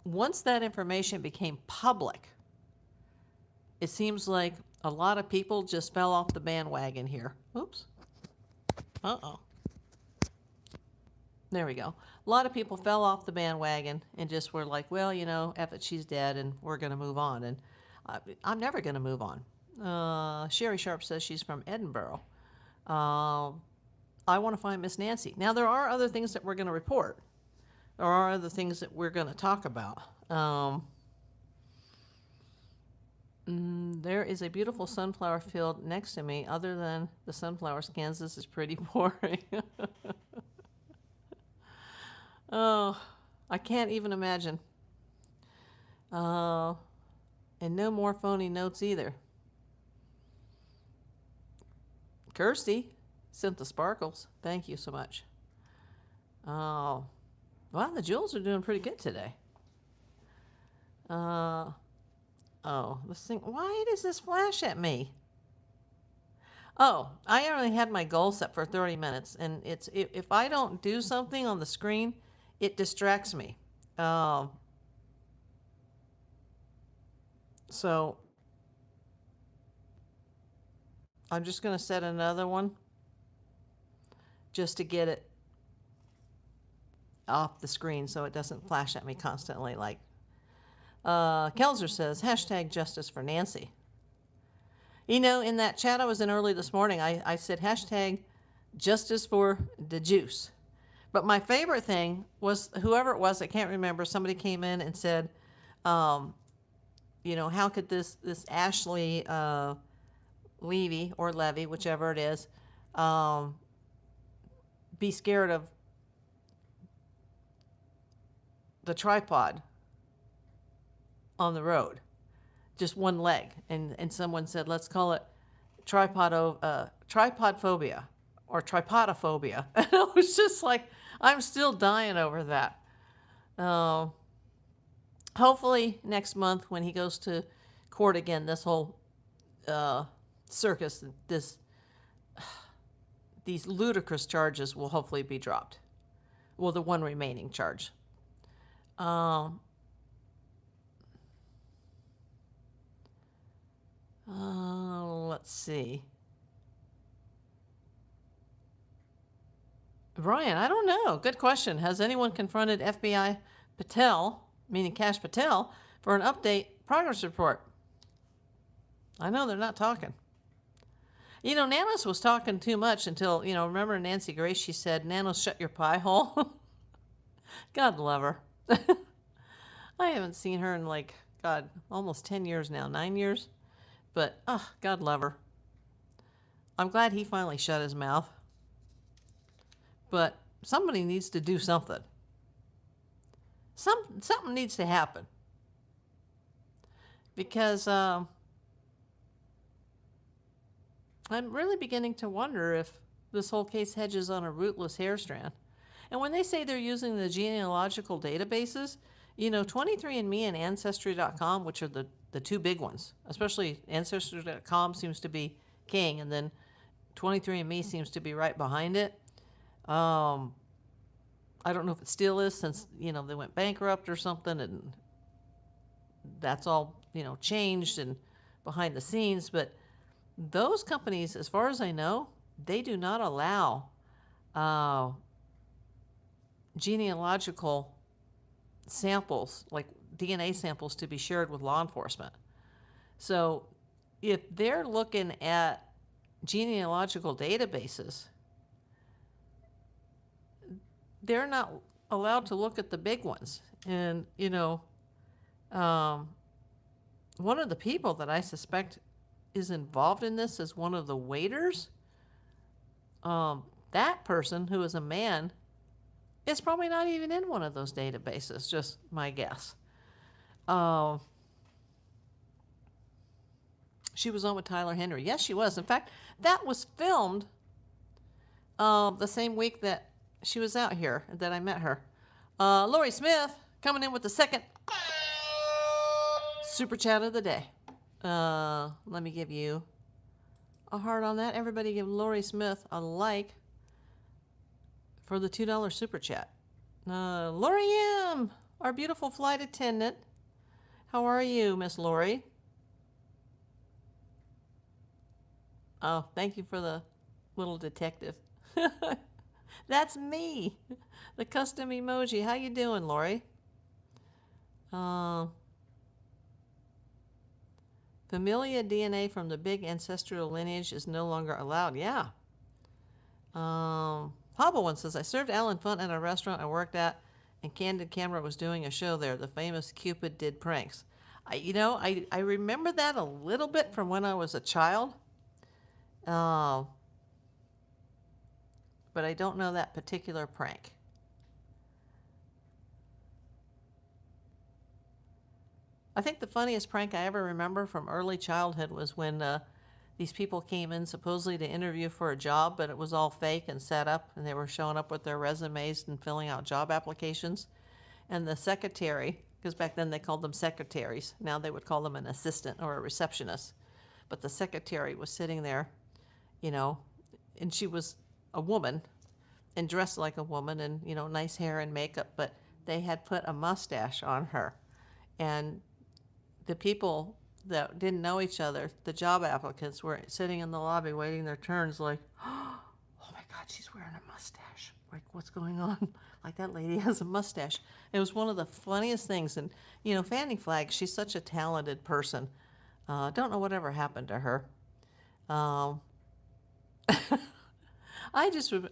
Once that information became public, it seems like a lot of people just fell off the bandwagon here. Oops. Uh-oh. There we go. A lot of people fell off the bandwagon and just were like, well, you know, F it, she's dead, and we're going to move on. And I'm never going to move on. Sherry Sharp says she's from Edinburgh. I want to find Miss Nancy. Now, there are other things that we're going to report. There are other things that we're going to talk about. There is a beautiful sunflower field next to me. Other than the sunflowers, Kansas is pretty boring. Oh, I can't even imagine. And no more phony notes either. Kirsty sent the sparkles. Thank you so much. Oh, wow, the jewels are doing pretty good today. Oh, this thing, why does this flash at me? Oh, I only had my goal set for 30 minutes, and it's if I don't do something on the screen, it distracts me. So I'm just going to set another one just to get it off the screen so it doesn't flash at me constantly. Like Kelsa says, hashtag justice for Nancy. You know, in that chat I was in early this morning, I said hashtag justice for the juice. But my favorite thing was, whoever it was, I can't remember, somebody came in and said, you know, how could this Ashley Levy or Levy, whichever it is, be scared of the tripod on the road, just one leg. And someone said, let's call it tripodphobia or tripodophobia. And I was just like, I'm still dying over that. Hopefully next month when he goes to court again, this whole circus, these ludicrous charges will hopefully be dropped. Well, the one remaining charge. Let's see. Brian, I don't know. Good question. Has anyone confronted FBI Patel, meaning Kash Patel, for an update progress report? I know they're not talking. You know, Nanos was talking too much until, you know, remember Nancy Grace, she said, Nanos, shut your pie hole. God love her. I haven't seen her in like, God, almost 10 years now, 9 years. But, God love her. I'm glad he finally shut his mouth. But somebody needs to do something. Something needs to happen. Because I'm really beginning to wonder if this whole case hedges on a rootless hair strand. And when they say they're using the genealogical databases, you know, 23andMe and Ancestry.com, which are the two big ones, especially Ancestry.com seems to be king, and then 23andMe seems to be right behind it. I don't know if it still is, since, you know, they went bankrupt or something, and that's all, you know, changed and behind the scenes. But those companies, as far as I know, they do not allow genealogical samples, like DNA samples, to be shared with law enforcement. So if they're looking at genealogical databases, they're not allowed to look at the big ones. And, you know, one of the people that I suspect is involved in this is one of the waiters. That person, who is a man, is probably not even in one of those databases, just my guess. She was on with Tyler Henry. Yes, she was. In fact, that was filmed the same week that she was out here, that I met her. Lori Smith coming in with the second super chat of the day. Let me give you a heart on that. Everybody give Lori Smith a like for the $2 super chat. Lori M., our beautiful flight attendant. How are you, Miss Lori? Oh, thank you for the little detective. That's me, the custom emoji. How you doing, Lori? Familia DNA from the big ancestral lineage is no longer allowed. Yeah. Hobble one says, I served Alan Funt at a restaurant I worked at, and Candid Camera was doing a show there. The famous Cupid did pranks. I remember that a little bit from when I was a child. But I don't know that particular prank. I think the funniest prank I ever remember from early childhood was when these people came in supposedly to interview for a job, but it was all fake and set up, and they were showing up with their resumes and filling out job applications. And the secretary, because back then they called them secretaries, now they would call them an assistant or a receptionist. But the secretary was sitting there, you know, and she was a woman and dressed like a woman and, you know, nice hair and makeup, but they had put a mustache on her. And the people that didn't know each other, the job applicants, were sitting in the lobby waiting their turns like, oh my God, she's wearing a mustache. Like, what's going on? Like, that lady has a mustache. It was one of the funniest things. And, you know, Fanny Flagg, she's such a talented person. Don't know whatever happened to her. I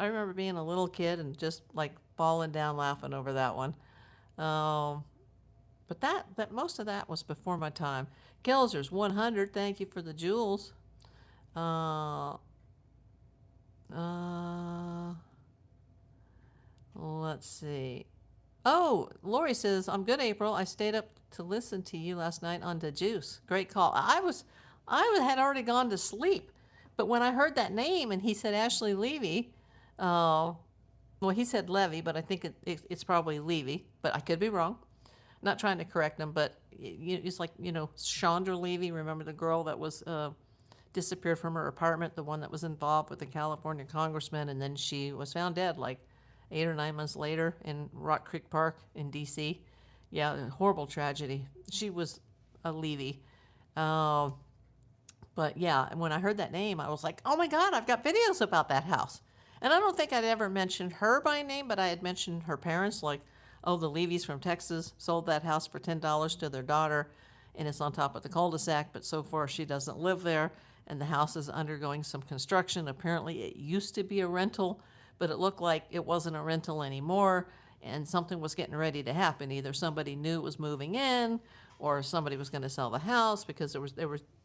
remember being a little kid and just like falling down laughing over that one. But that most of that was before my time. Kelser's 100. Thank you for the jewels. Let's see. Oh, Lori says, I'm good, April. I stayed up to listen to you last night on the juice. Great call. I had already gone to sleep, but when I heard that name and he said Ashley Levy, well, he said Levy, but I think it's probably Levy, but I could be wrong. Not trying to correct him, but it's like, you know, Chandra Levy. Remember the girl that was disappeared from her apartment, the one that was involved with the California congressman, and then she was found dead like 8 or 9 months later in Rock Creek Park in D.C. Yeah, horrible tragedy. She was a Levy. But yeah, when I heard that name, I was like, oh my God, I've got videos about that house. And I don't think I'd ever mentioned her by name, but I had mentioned her parents, like, oh, the Levys from Texas sold that house for $10 to their daughter, and it's on top of the cul-de-sac, but so far she doesn't live there, and the house is undergoing some construction. Apparently it used to be a rental, but it looked like it wasn't a rental anymore, and something was getting ready to happen. Either somebody knew it was moving in, or somebody was going to sell the house because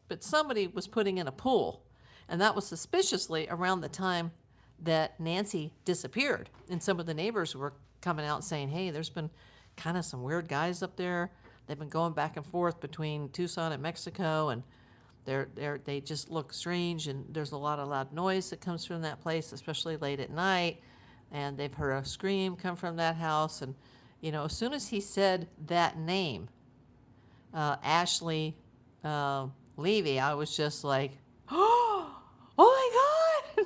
but somebody was putting in a pool, and that was suspiciously around the time that Nancy disappeared, and some of the neighbors were coming out saying, hey, there's been kind of some weird guys up there. They've been going back and forth between Tucson and Mexico, and they just look strange, and there's a lot of loud noise that comes from that place, especially late at night, and they've heard a scream come from that house. And, you know, as soon as he said that name, Ashley Levy, I was just like, oh my God!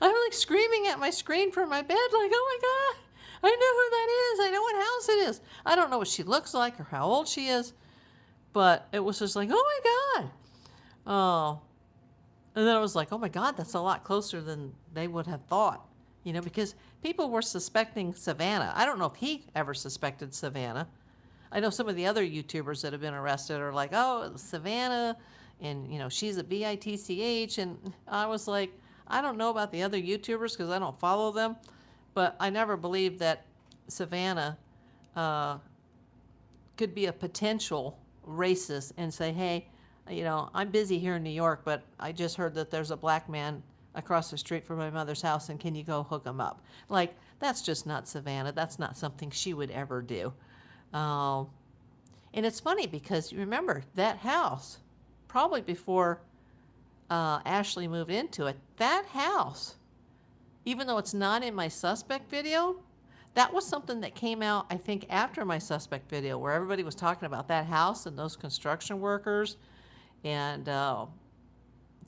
I'm like screaming at my screen from my bed, like, oh my God! I know who that is. I know what house it is. I don't know what she looks like or how old she is, but it was just like, oh my God. Oh. And then I was like, oh my God, that's a lot closer than they would have thought, you know, because people were suspecting Savannah. I don't know if he ever suspected Savannah. I know some of the other YouTubers that have been arrested are like, oh, Savannah, and, you know, she's a bitch. And I was like, I don't know about the other YouTubers because I don't follow them. But I never believed that Savannah could be a potential racist and say, hey, you know, I'm busy here in New York, but I just heard that there's a black man across the street from my mother's house, and can you go hook him up? Like, that's just not Savannah. That's not something she would ever do. And it's funny because you remember that house, probably before Ashley moved into it, that house, even though it's not in my suspect video, that was something that came out, I think, after my suspect video, where everybody was talking about that house and those construction workers. And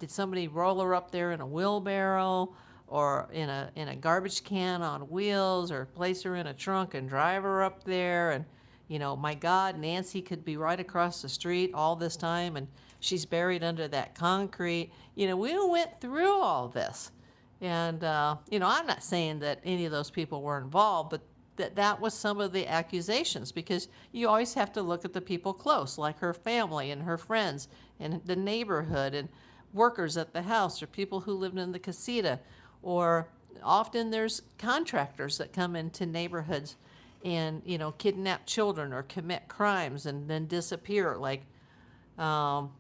did somebody roll her up there in a wheelbarrow or in a garbage can on wheels, or place her in a trunk and drive her up there? And, you know, my God, Nancy could be right across the street all this time, and she's buried under that concrete. You know, we went through all this. And, you know, I'm not saying that any of those people were involved, but that was some of the accusations, because you always have to look at the people close, like her family and her friends and the neighborhood and workers at the house, or people who lived in the casita, or often there's contractors that come into neighborhoods and, you know, kidnap children or commit crimes and then disappear. Like, you know,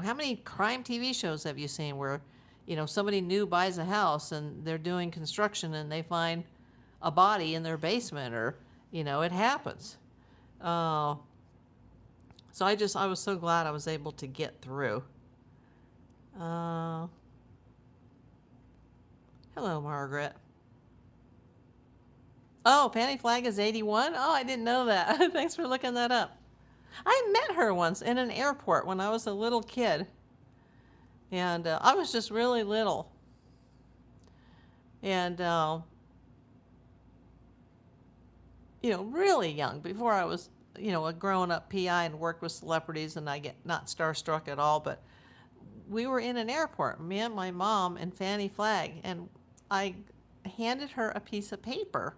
how many crime TV shows have you seen where, you know, somebody new buys a house and they're doing construction and they find a body in their basement, or, you know, it happens. So I was so glad I was able to get through. Hello, Margaret. Oh, Fanny Flagg is 81? Oh, I didn't know that. Thanks for looking that up. I met her once in an airport when I was a little kid. And I was just really little. And, you know, really young, before I was, you know, a grown-up PI and worked with celebrities, and I get not starstruck at all, but we were in an airport, me and my mom and Fanny Flagg, and I handed her a piece of paper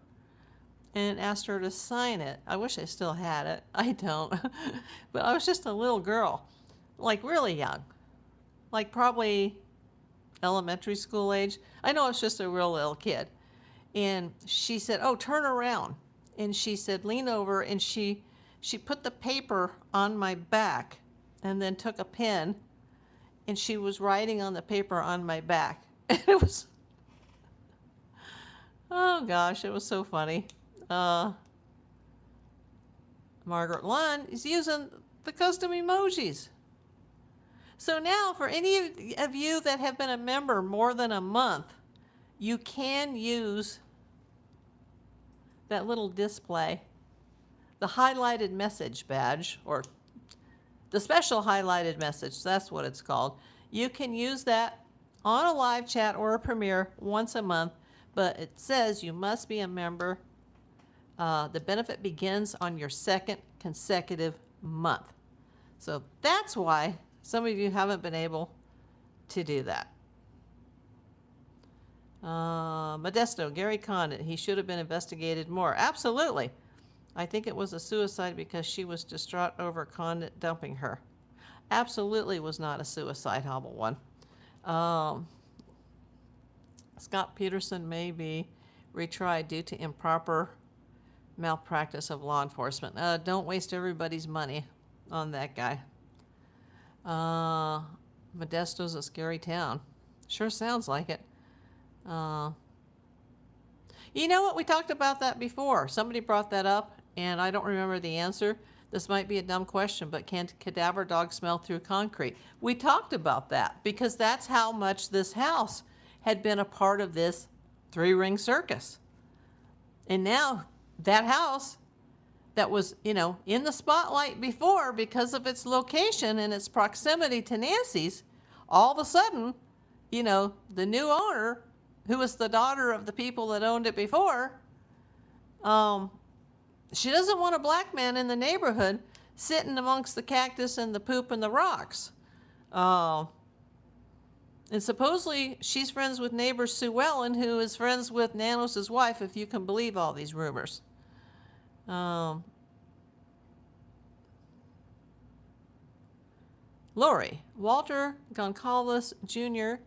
and asked her to sign it. I wish I still had it. I don't. But I was just a little girl, like really young, like probably elementary school age. I know I was just a real little kid. And she said, "Oh, turn around." And she said, "Lean over." And she put the paper on my back and then took a pen, and she was writing on the paper on my back. And it was, oh gosh, it was so funny. Margaret Lund is using the custom emojis. So now, for any of you that have been a member more than a month, you can use that little display, the highlighted message badge, or the special highlighted message, that's what it's called. You can use that on a live chat or a premiere once a month, but it says you must be a member. The benefit begins on your second consecutive month. So that's why some of you haven't been able to do that. Modesto, Gary Condit, he should have been investigated more. Absolutely. I think it was a suicide because she was distraught over Condit dumping her. Absolutely was not a suicide, Hobble One. Scott Peterson may be retried due to improper malpractice of law enforcement. Don't waste everybody's money on that guy. Modesto's a scary town. Sure sounds like it. You know what? We talked about that before. Somebody brought that up, and I don't remember the answer. This might be a dumb question, but can cadaver dogs smell through concrete? We talked about that because that's how much this house had been a part of this three-ring circus. And now that house that was, you know, in the spotlight before because of its location and its proximity to Nancy's, all of a sudden, you know, the new owner, who was the daughter of the people that owned it before, she doesn't want a black man in the neighborhood sitting amongst the cactus and the poop and the rocks. And supposedly she's friends with neighbor Sue Ellen, who is friends with Nanos' wife, if you can believe all these rumors. Lori, Walter Goncalves Jr.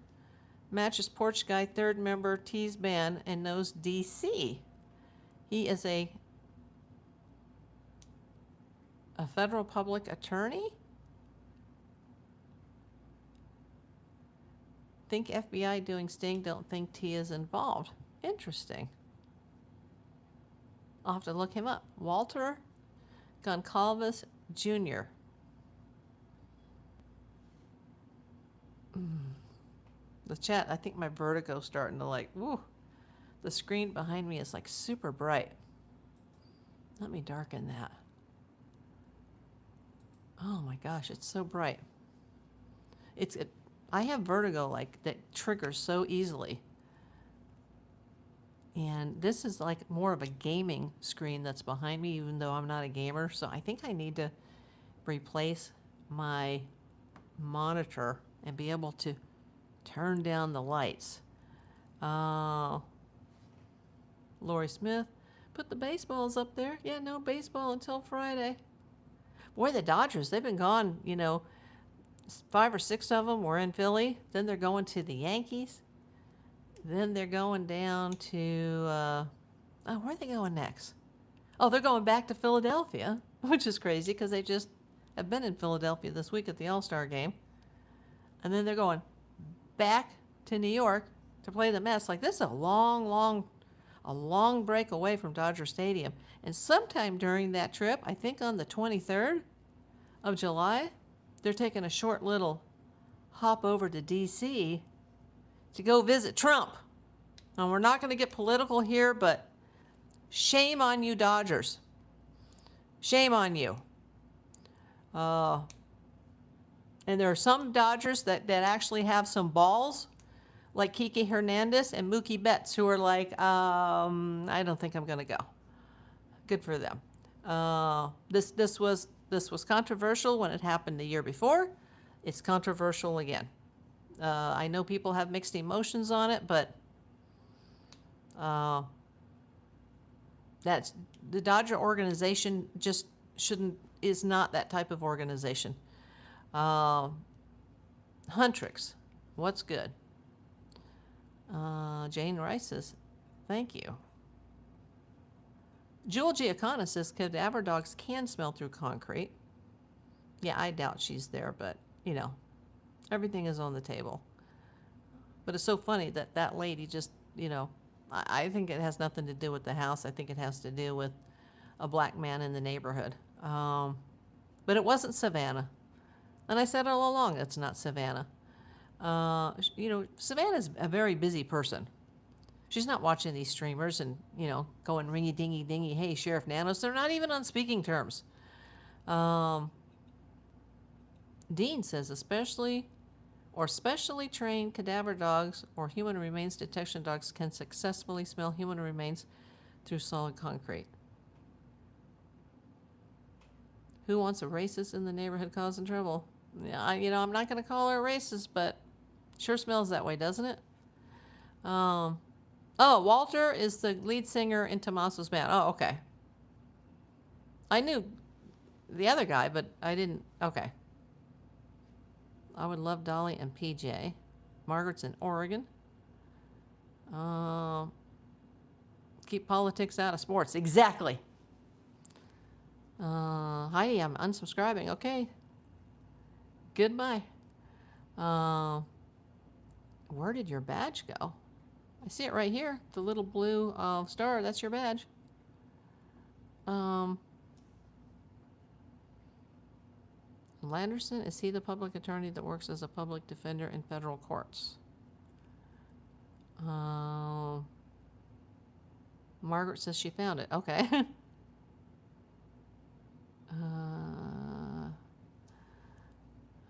matches porch guy, third member, T's band, and knows DC. He is a federal public attorney? Think FBI doing sting, don't think T is involved. Interesting. I'll have to look him up. Walter Goncalves Jr. The chat, I think my vertigo's starting to like, woo. The screen behind me is like super bright. Let me darken that. Oh my gosh, it's so bright. I have vertigo like that triggers so easily. And this is like more of a gaming screen that's behind me, even though I'm not a gamer. So I think I need to replace my monitor and be able to turn down the lights. Lori Smith, put the baseballs up there. Yeah, no baseball until Friday. Boy, the Dodgers, they've been gone, 5 or 6 of them were in Philly. Then they're going to the Yankees. Then they're going down to, where are they going next? Oh, they're going back to Philadelphia, which is crazy because they just have been in Philadelphia this week at the All-Star game. And then they're going back to New York to play the Mets. Like, this is a long break away from Dodger Stadium. And sometime during that trip, I think on the 23rd of July, they're taking a short little hop over to D.C. to go visit Trump. Now, we're not going to get political here, but shame on you, Dodgers. Shame on you. And there are some Dodgers that actually have some balls, like Kike Hernandez and Mookie Betts, who are like, I don't think I'm going to go. Good for them. This was controversial when it happened the year before. It's controversial again. I know people have mixed emotions on it, but that's the Dodger organization just is not that type of organization. Huntrix, what's good? Jane Rice says, thank you. Jewel Giacana says cadaver dogs can smell through concrete. Yeah, I doubt she's there, but, everything is on the table. But it's so funny that that lady just, I think it has nothing to do with the house. I think it has to do with a black man in the neighborhood. But it wasn't Savannah. And I said all along, it's not Savannah. Savannah's a very busy person. She's not watching these streamers and, going ringy dingy dingy, hey, Sheriff Nanos. They're not even on speaking terms. Dean says, specially trained cadaver dogs or human remains detection dogs can successfully smell human remains through solid concrete. Who wants a racist in the neighborhood causing trouble? Yeah, I'm not going to call her a racist, but sure smells that way, doesn't it? Walter is the lead singer in Tommaso's band. Oh, okay. I knew the other guy, but I didn't. Okay. I would love Dolly and PJ. Margaret's in Oregon. Keep politics out of sports. Exactly. Heidi, I'm unsubscribing. Okay. Goodbye. Where did your badge go? I see it right here. The little blue star. That's your badge. Landerson, is he the public attorney that works as a public defender in federal courts? Margaret says she found it. Okay.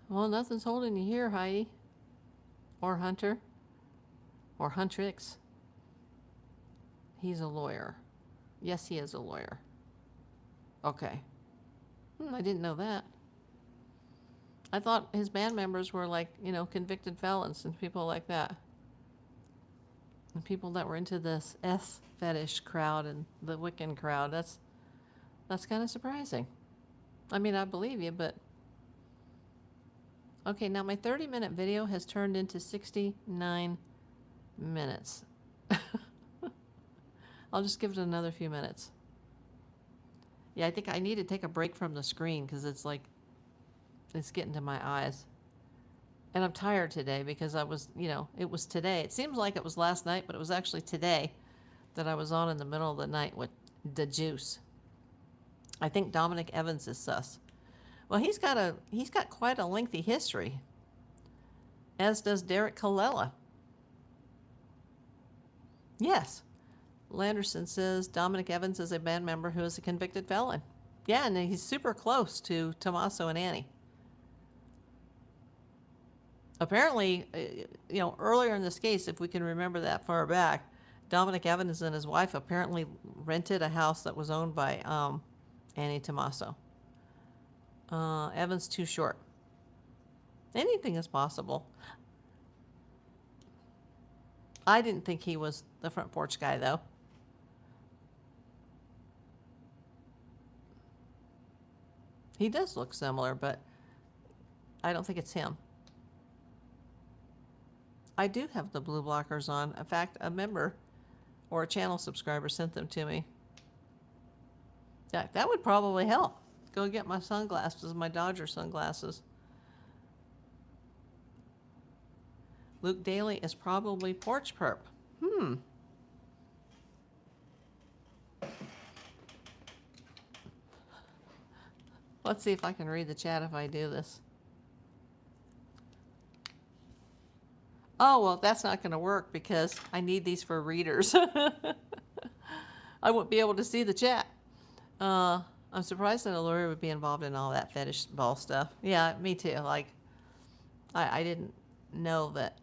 Well, nothing's holding you here, Heidi. Or Hunter. Or Huntrix. He's a lawyer. Yes, he is a lawyer. Okay. I didn't know that. I thought his band members were like, convicted felons and people like that. And people that were into this S fetish crowd and the Wiccan crowd. That's kind of surprising. I mean, I believe you, but... Okay, now my 30-minute video has turned into 69 minutes. I'll just give it another few minutes. Yeah, I think I need to take a break from the screen because it's getting to my eyes. And I'm tired today because I was, it was today. It seems like it was last night, but it was actually today that I was on in the middle of the night with the juice. I think Dominic Evans is sus. Well, he's got quite a lengthy history, as does Derek Colella. Yes. Landerson says Dominic Evans is a band member who is a convicted felon. Yeah, and he's super close to Tommaso and Annie. Apparently, earlier in this case, if we can remember that far back, Dominic Evans and his wife apparently rented a house that was owned by Annie Tommaso. Evans too short. Anything is possible. I didn't think he was the front porch guy, though. He does look similar, but I don't think it's him. I do have the blue blockers on. In fact, a member or a channel subscriber sent them to me. Yeah, that would probably help. Go get my sunglasses, my Dodger sunglasses. Luke Daly is probably porch perp. Let's see if I can read the chat if I do this. Oh, well, that's not going to work because I need these for readers. I won't be able to see the chat. I'm surprised that a lawyer would be involved in all that fetish ball stuff. Yeah, me too. Like, I didn't know that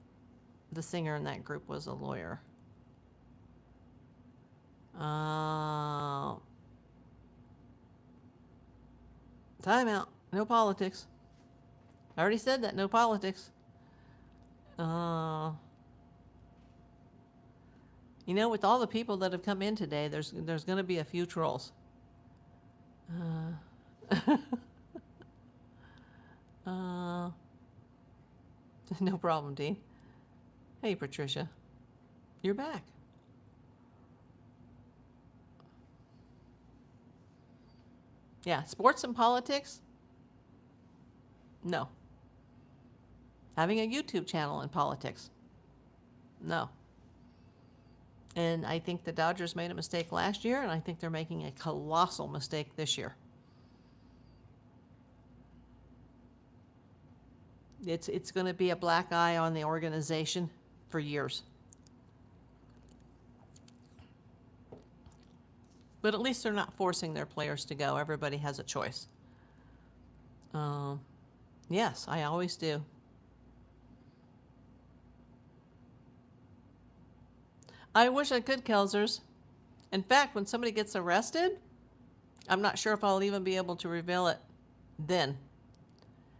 the singer in that group was a lawyer. Time out. No politics. I already said that. No politics. With all the people that have come in today, there's going to be a few trolls. No problem, Dean. Hey, Patricia. You're back. Yeah, sports and politics? No. Having a YouTube channel in politics? No. And I think the Dodgers made a mistake last year, and I think they're making a colossal mistake this year. It's going to be a black eye on the organization for years. But at least they're not forcing their players to go. Everybody has a choice. Yes, I always do. I wish I could, Kelsers. In fact, when somebody gets arrested, I'm not sure if I'll even be able to reveal it then.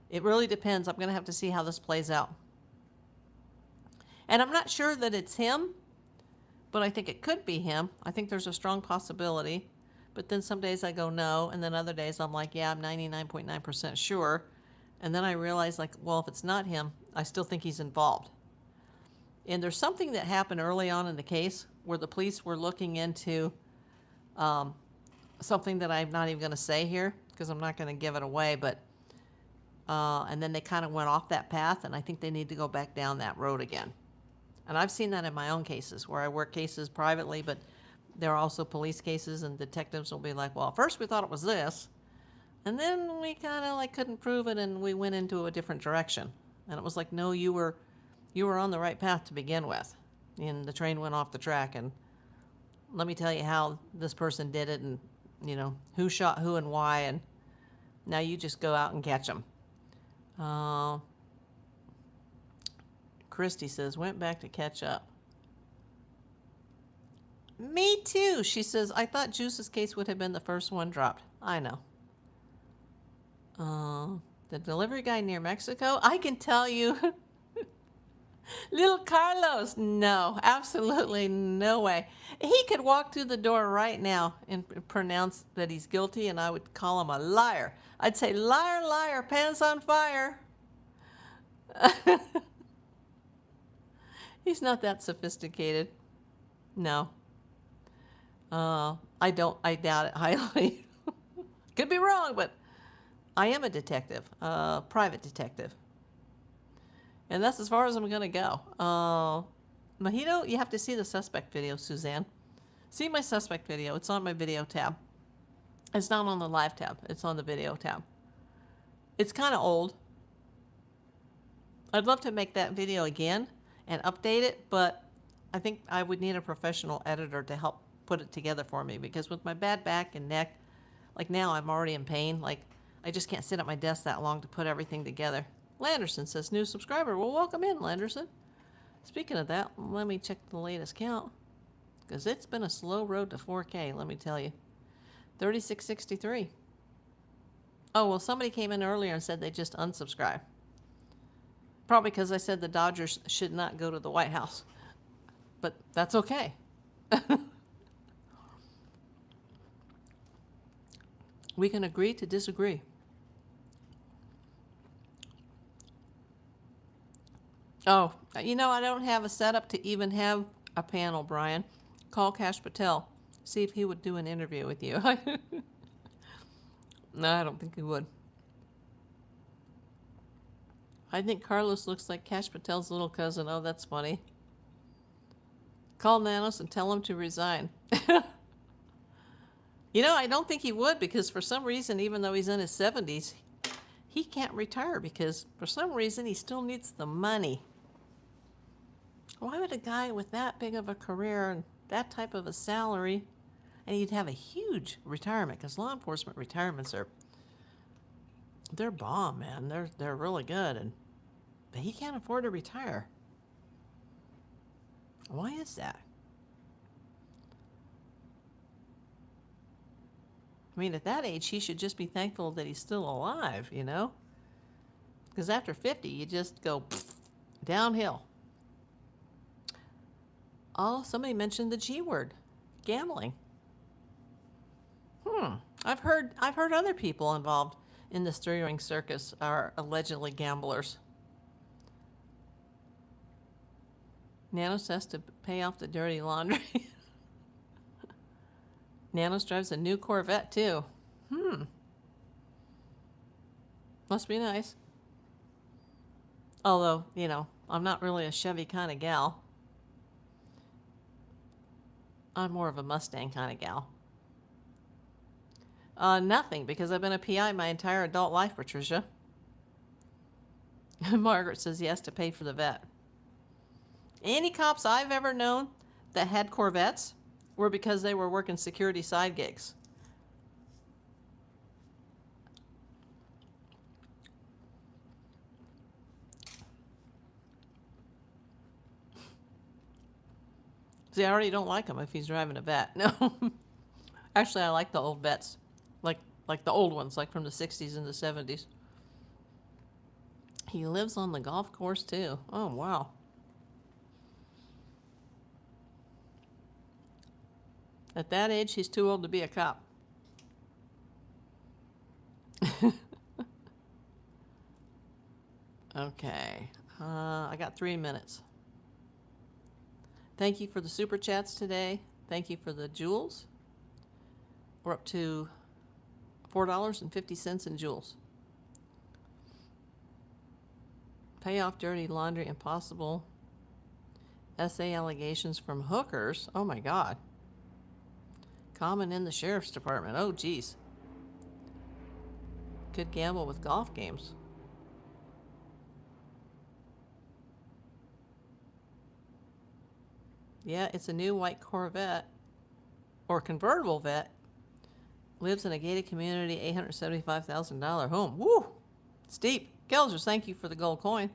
It really depends. I'm going to have to see how this plays out. And I'm not sure that it's him, but I think it could be him. I think there's a strong possibility. But then some days I go no, and then other days I'm like, yeah, I'm 99.9% sure. And then I realize, like, well, if it's not him, I still think he's involved. And there's something that happened early on in the case where the police were looking into something that I'm not even going to say here because I'm not going to give it away. But and then they kind of went off that path, and I think they need to go back down that road again. And I've seen that in my own cases where I work cases privately, but there are also police cases, and detectives will be like, well, first we thought it was this, and then we kind of like couldn't prove it, and we went into a different direction. And it was like, no, you were on the right path to begin with. And the train went off the track, and let me tell you how this person did it, and, who shot who and why, and now you just go out and catch them. Christy says, went back to catch up. Me too, she says. I thought Juice's case would have been the first one dropped. I know. The delivery guy near Mexico? I can tell you. Little Carlos, no, absolutely no way. He could walk through the door right now and pronounce that he's guilty, and I would call him a liar. I'd say, liar, liar, pants on fire. He's not that sophisticated. No. I doubt it highly. Could be wrong, but I am a detective, private detective. And that's as far as I'm going to go. Mojito, you have to see the suspect video, Suzanne. See my suspect video. It's on my video tab. It's not on the live tab. It's on the video tab. It's kind of old. I'd love to make that video again and update it, but I think I would need a professional editor to help put it together for me, because with my bad back and neck, like now I'm already in pain. Like, I just can't sit at my desk that long to put everything together. Landerson says, new subscriber. Well, welcome in, Landerson. Speaking of that, let me check the latest count. Because it's been a slow road to 4K, let me tell you. 3663. Oh, well, somebody came in earlier and said they just unsubscribed. Probably because I said the Dodgers should not go to the White House. But that's okay. We can agree to disagree. Oh, you know, I don't have a setup to even have a panel, Brian. Call Kash Patel. See if he would do an interview with you. No, I don't think he would. I think Carlos looks like Kash Patel's little cousin. Oh, that's funny. Call Nanos and tell him to resign. You know, I don't think he would, because for some reason, even though he's in his 70s, he can't retire because for some reason he still needs the money. Why would a guy with that big of a career and that type of a salary, and he'd have a huge retirement, because law enforcement retirements they're bomb, man. They're really good, but he can't afford to retire. Why is that? I mean, at that age, he should just be thankful that he's still alive, you know? Because after 50, you just go downhill. Oh, somebody mentioned the G word, gambling. I've heard other people involved in this three-ring circus are allegedly gamblers. Nanos has to pay off the dirty laundry. Nanos drives a new Corvette, too. Must be nice. Although, you know, I'm not really a Chevy kind of gal. I'm more of a Mustang kind of gal. Nothing, because I've been a PI my entire adult life, Patricia. Margaret says he has to pay for the vet. Any cops I've ever known that had Corvettes were because they were working security side gigs. See, I already don't like him if he's driving a vet. No. Actually, I like the old vets. Like the old ones, like from the 60s and the 70s. He lives on the golf course, too. Oh, wow. At that age, he's too old to be a cop. Okay. I got 3 minutes. Thank you for the super chats today. Thank you for the jewels. We're up to $4.50 in jewels. Pay off dirty laundry and possible SA allegations from hookers. Oh my God. Common in the sheriff's department. Oh geez. Could gamble with golf games. Yeah, it's a new white Corvette or convertible vet. Lives in a gated community, $875,000 home. Woo! Steep. Kelsa, thank you for the gold coin.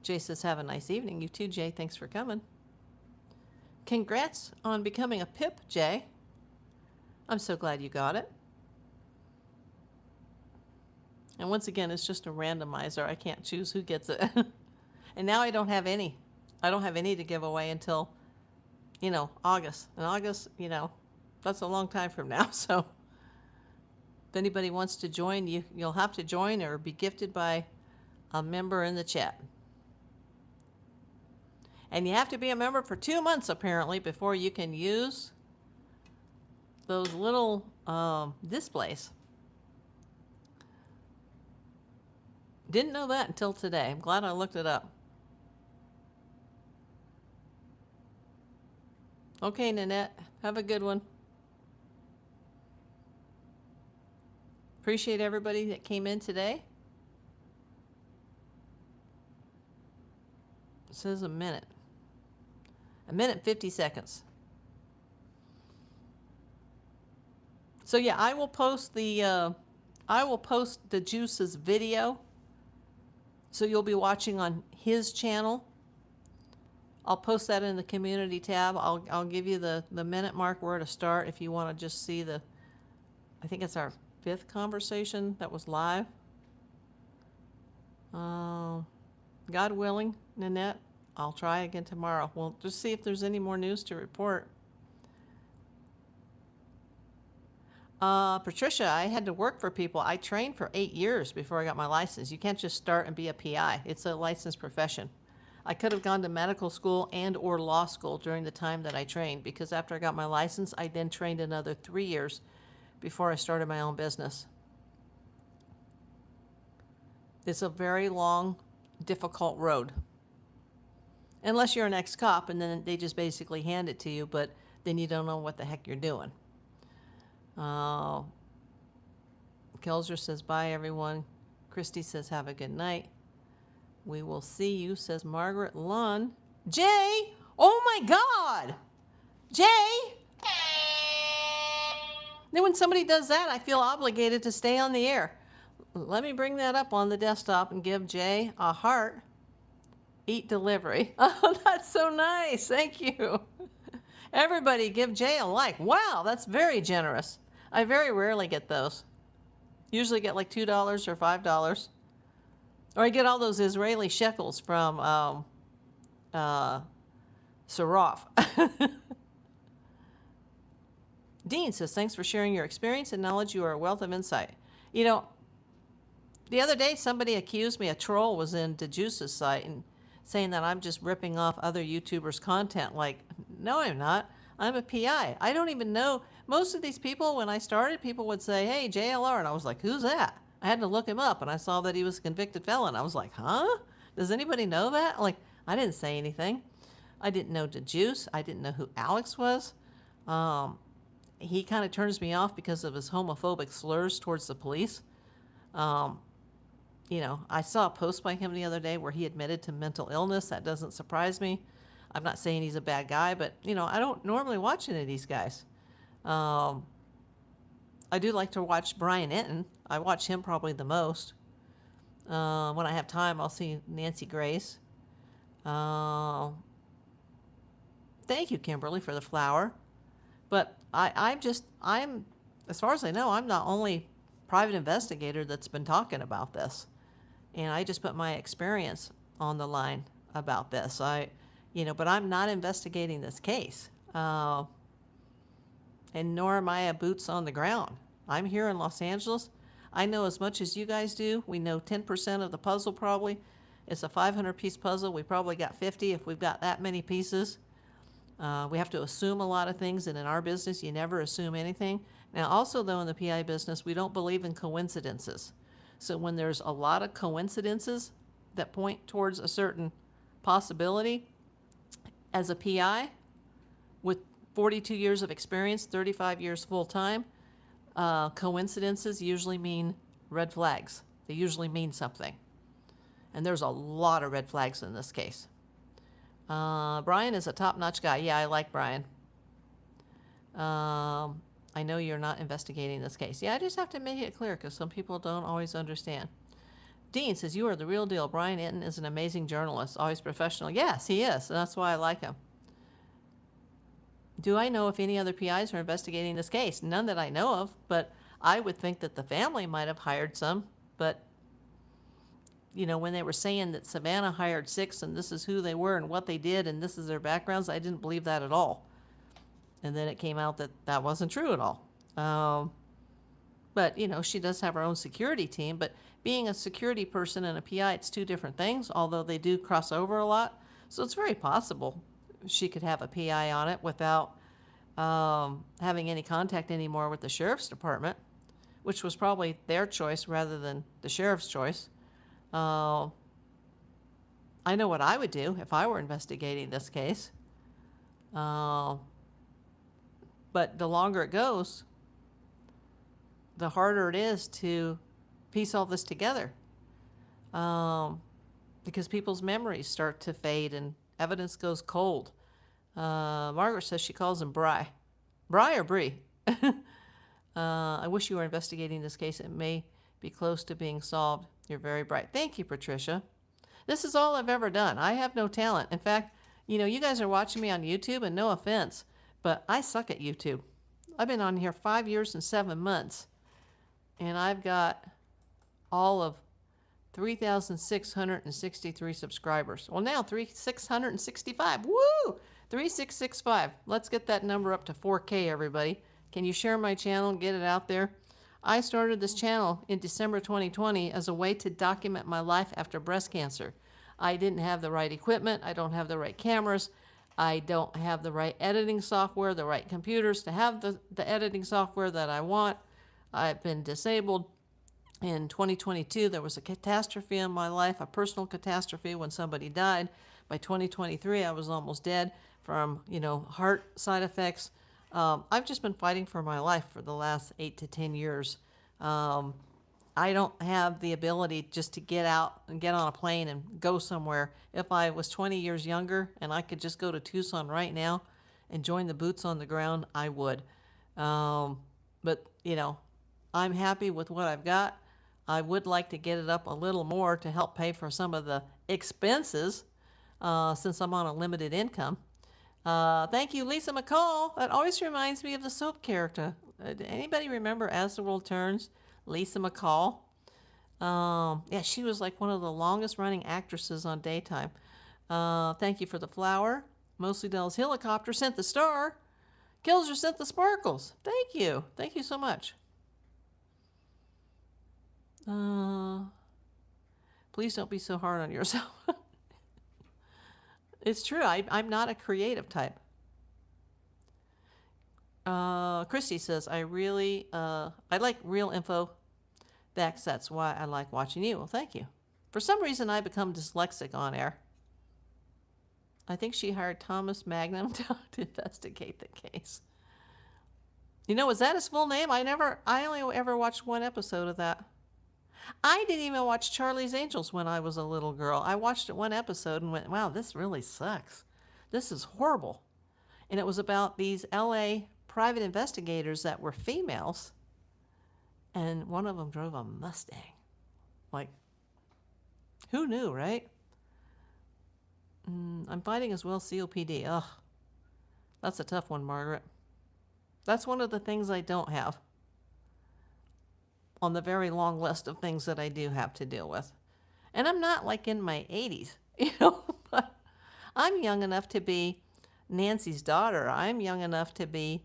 Jay says, have a nice evening. You too, Jay. Thanks for coming. Congrats on becoming a PIP, Jay. I'm so glad you got it. And once again, it's just a randomizer. I can't choose who gets it. And now I don't have any. I don't have any to give away until, you know, August. And August, you know, that's a long time from now. So if anybody wants to join, you'll have to join or be gifted by a member in the chat. And you have to be a member for 2 months, apparently, before you can use those little displays. Didn't know that until today. I'm glad I looked it up. Okay, Nanette. Have a good one. Appreciate everybody that came in today. It says a minute. A minute, 50 seconds. So yeah, I will post the Juice's video So you'll be watching on his channel. I'll post that in the community tab. I'll give you the minute mark where to start if you want to just see the, I think it's our 5th conversation that was live. God willing, Nanette, I'll try again tomorrow. We'll just see if there's any more news to report. Patricia, I had to work for people. I trained for 8 years before I got my license. You can't just start and be a PI. It's a licensed profession. I could have gone to medical school and or law school during the time that I trained, because after I got my license, I then trained another 3 years before I started my own business. It's a very long, difficult road. Unless you're an ex-cop and then they just basically hand it to you, but then you don't know what the heck you're doing. Kelsa says, bye, everyone. Christy says, have a good night. We will see you, says Margaret Lunn. Jay! Oh, my God! Jay! Then when somebody does that, I feel obligated to stay on the air. Let me bring that up on the desktop and give Jay a heart. Eat delivery. Oh, that's so nice. Thank you. Everybody give Jay a like. Wow, that's very generous. I very rarely get those. Usually get like $2 or $5. Or I get all those Israeli shekels from Saraf. Dean says, thanks for sharing your experience and knowledge. You are a wealth of insight. You know, the other day somebody accused me, a troll was in DeJuice's site and saying that I'm just ripping off other YouTubers' content. Like, no, I'm not. I'm a PI. I don't even know. Most of these people, when I started, people would say, hey, JLR. And I was like, who's that? I had to look him up, and I saw that he was a convicted felon. I was like, huh? Does anybody know that? Like, I didn't say anything. I didn't know DeJuice. I didn't know who Alex was. He kind of turns me off because of his homophobic slurs towards the police. You know, I saw a post by him the other day where he admitted to mental illness. That doesn't surprise me. I'm not saying he's a bad guy, but, you know, I don't normally watch any of these guys. I do like to watch Brian Enton. I watch him probably the most. When I have time, I'll see Nancy Grace. Thank you, Kimberly, for the flower. But I'm, as far as I know, I'm the only private investigator that's been talking about this. And I just put my experience on the line about this. But I'm not investigating this case. And nor am I a boots on the ground. I'm here in Los Angeles. I know as much as you guys do. We know 10% of the puzzle probably. It's a 500-piece puzzle. We probably got 50 if we've got that many pieces. We have to assume a lot of things, and in our business, you never assume anything. Now, also, though, in the PI business, we don't believe in coincidences. So when there's a lot of coincidences that point towards a certain possibility, as a PI with 42 years of experience, 35 years full-time, coincidences usually mean red flags. They usually mean something. And there's a lot of red flags in this case. Brian is a top-notch guy. Yeah, I like Brian. I know you're not investigating this case. Yeah, I just have to make it clear because some people don't always understand. Dean says, you are the real deal. Brian Enton is an amazing journalist, always professional. Yes, he is. And that's why I like him. Do I know if any other PIs are investigating this case? None that I know of, but I would think that the family might have hired some. But, you know, when they were saying that Savannah hired 6 and this is who they were and what they did and this is their backgrounds, I didn't believe that at all. And then it came out that that wasn't true at all. But, you know, she does have her own security team. But being a security person and a PI, it's 2 different things, although they do cross over a lot. So it's very possible she could have a PI on it without having any contact anymore with the sheriff's department, which was probably their choice rather than the sheriff's choice. I know what I would do if I were investigating this case. But the longer it goes, the harder it is to piece all this together. Because people's memories start to fade and evidence goes cold. Margaret says she calls him Bry. Bry or Bree? I wish you were investigating this case. It may be close to being solved. You're very bright. Thank you, Patricia. This is all I've ever done. I have no talent. In fact, you guys are watching me on YouTube, and no offense, but I suck at YouTube. I've been on here 5 years and 7 months, and I've got all of 3,663 subscribers. Well, now 3,665. Woo! 3665. Let's get that number up to 4K, everybody. Can you share my channel and get it out there? I started this channel in December 2020 as a way to document my life after breast cancer. I didn't have the right equipment. I don't have the right cameras. I don't have the right editing software, the right computers to have the editing software that I want. I've been disabled. In 2022, there was a catastrophe in my life, a personal catastrophe when somebody died. By 2023, I was almost dead from, heart side effects. I've just been fighting for my life for the last 8 to 10 years. I don't have the ability just to get out and get on a plane and go somewhere. If I was 20 years younger and I could just go to Tucson right now and join the boots on the ground, I would. But, I'm happy with what I've got. I would like to get it up a little more to help pay for some of the expenses since I'm on a limited income. Thank you, Lisa McCall. That always reminds me of the soap character. Anybody remember As the World Turns? Lisa McCall. Yeah, she was like one of the longest running actresses on Daytime. Thank you for the flower. Mostly Dell's helicopter sent the star. Kelsa sent the sparkles. Thank you. Thank you so much. Please don't be so hard on yourself. It's true. I'm not a creative type. Christy says, I like real info. That's why I like watching you. Well, thank you. For some reason, I become dyslexic on air. I think she hired Thomas Magnum to investigate the case. Was that his full name? I only ever watched one episode of that. I didn't even watch Charlie's Angels when I was a little girl. I watched it one episode and went, wow, this really sucks. This is horrible. And it was about these LA private investigators that were females. And one of them drove a Mustang. Like, who knew, right? I'm fighting as well COPD. Ugh. That's a tough one, Margaret. That's one of the things I don't have on the very long list of things that I do have to deal with. And I'm not like in my 80s, but I'm young enough to be Nancy's daughter. I'm young enough to be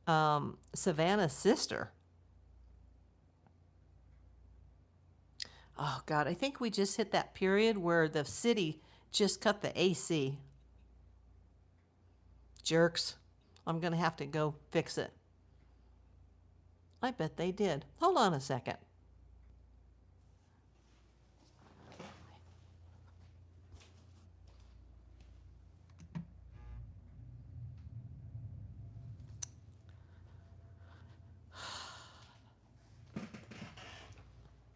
Savannah's sister. Oh, God, I think we just hit that period where the city just cut the AC. Jerks. I'm going to have to go fix it. I bet they did. Hold on a second.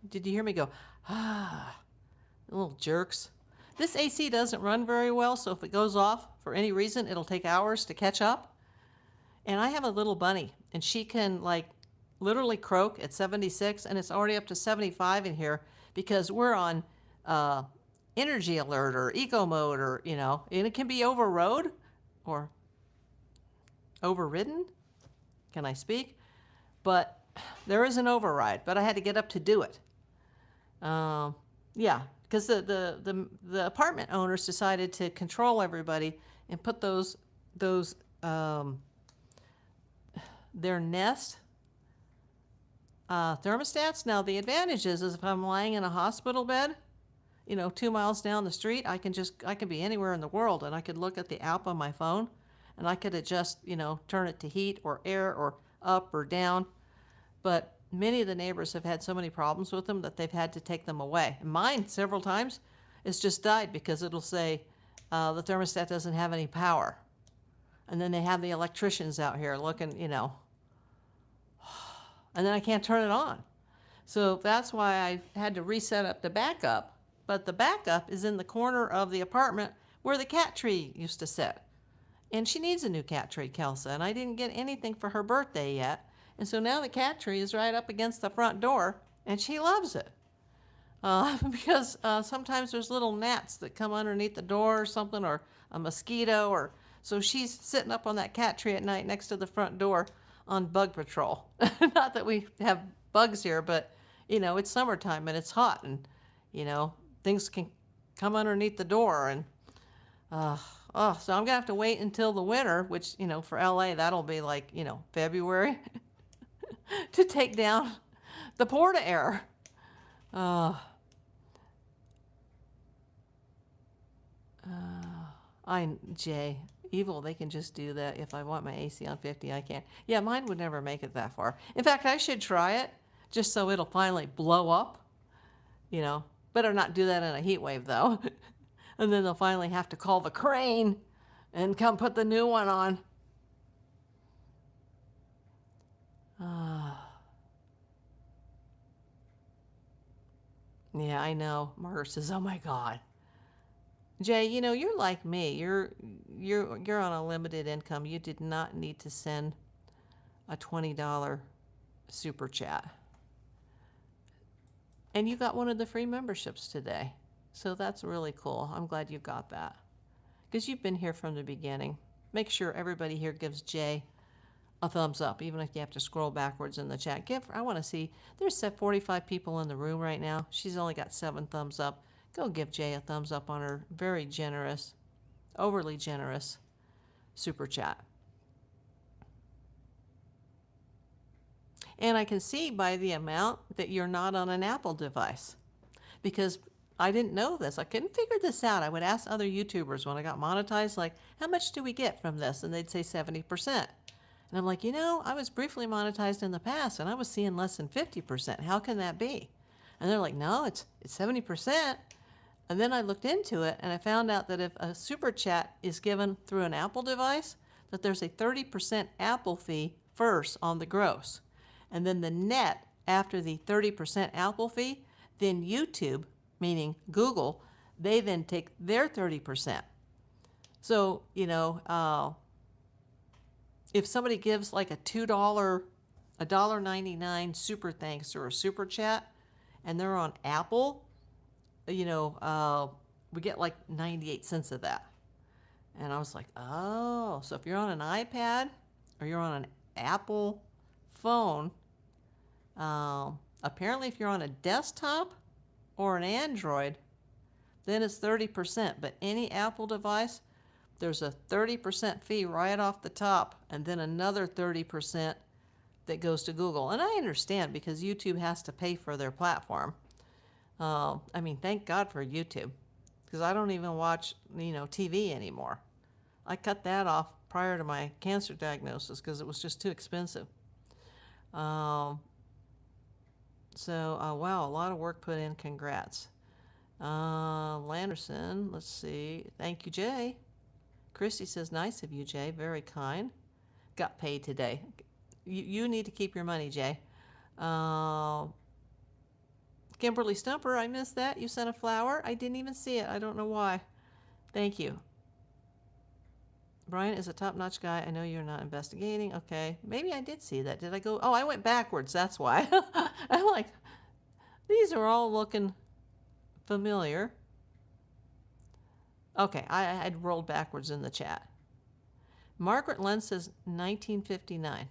Did you hear me go, little jerks? This AC doesn't run very well, so if it goes off for any reason, it'll take hours to catch up. And I have a little bunny, and she can, literally croak at 76, and it's already up to 75 in here because we're on energy alert or eco mode or, and it can be overrode or overridden. Can I speak? But there is an override, but I had to get up to do it. Yeah, because the apartment owners decided to control everybody and put those their Nest thermostats. Now the advantage is if I'm lying in a hospital bed, 2 miles down the street, I can be anywhere in the world, and I could look at the app on my phone, and I could adjust, turn it to heat or air or up or down. But many of the neighbors have had so many problems with them that they've had to take them away. And mine, several times, it's just died because it'll say the thermostat doesn't have any power. And then they have the electricians out here looking, and then I can't turn it on. So that's why I had to reset up the backup. But the backup is in the corner of the apartment where the cat tree used to sit. And she needs a new cat tree, Kelsa, and I didn't get anything for her birthday yet. And so now the cat tree is right up against the front door, and she loves it. because sometimes there's little gnats that come underneath the door or something, or a mosquito, or so she's sitting up on that cat tree at night next to the front door on bug patrol. Not that we have bugs here, but it's summertime and it's hot, and things can come underneath the door, and so I'm gonna have to wait until the winter, which for LA that'll be like February, to take down the porta air. Jay, evil, they can just do that. If I want my AC on 50, I can't. Yeah, mine would never make it that far. In fact, I should try it just so it'll finally blow up. Better not do that in a heat wave though. And then they'll finally have to call the crane and come put the new one on. Yeah, I know. Margaret says, "Oh my God." Jay, you're like me. You're on a limited income. You did not need to send a $20 super chat. And you got one of the free memberships today. So that's really cool. I'm glad you got that. Because you've been here from the beginning. Make sure everybody here gives Jay a thumbs up, even if you have to scroll backwards in the chat. I want to see, there's 45 people in the room right now. She's only got 7 thumbs up. Go give Jay a thumbs up on her very generous, overly generous super chat. And I can see by the amount that you're not on an Apple device, because I didn't know this. I couldn't figure this out. I would ask other YouTubers when I got monetized, like, how much do we get from this? And they'd say 70%. And I'm like, I was briefly monetized in the past and I was seeing less than 50%. How can that be? And they're like, no, it's 70%. And then I looked into it and I found out that if a super chat is given through an Apple device, that there's a 30% Apple fee first on the gross. And then the net after the 30% Apple fee, then YouTube, meaning Google, they then take their 30%. So, if somebody gives like a $1.99 super thanks or a super chat, and they're on Apple, we get like 98 cents of that. And I was like, oh, so if you're on an iPad or you're on an Apple phone, apparently if you're on a desktop or an Android, then it's 30%. But any Apple device, there's a 30% fee right off the top, and then another 30% that goes to Google. And I understand, because YouTube has to pay for their platform. Thank God for YouTube, because I don't even watch, TV anymore. I cut that off prior to my cancer diagnosis because it was just too expensive. Wow, a lot of work put in. Congrats. Landerson, let's see. Thank you, Jay. Christy says, nice of you, Jay. Very kind. Got paid today. You need to keep your money, Jay. Kimberly Stumper, I missed that. You sent a flower. I didn't even see it. I don't know why. Thank you. Brian is a top-notch guy. I know you're not investigating. Okay. Maybe I did see that. Did I go? Oh, I went backwards. That's why. I'm like, these are all looking familiar. Okay. I had rolled backwards in the chat. Margaret Len says 1959.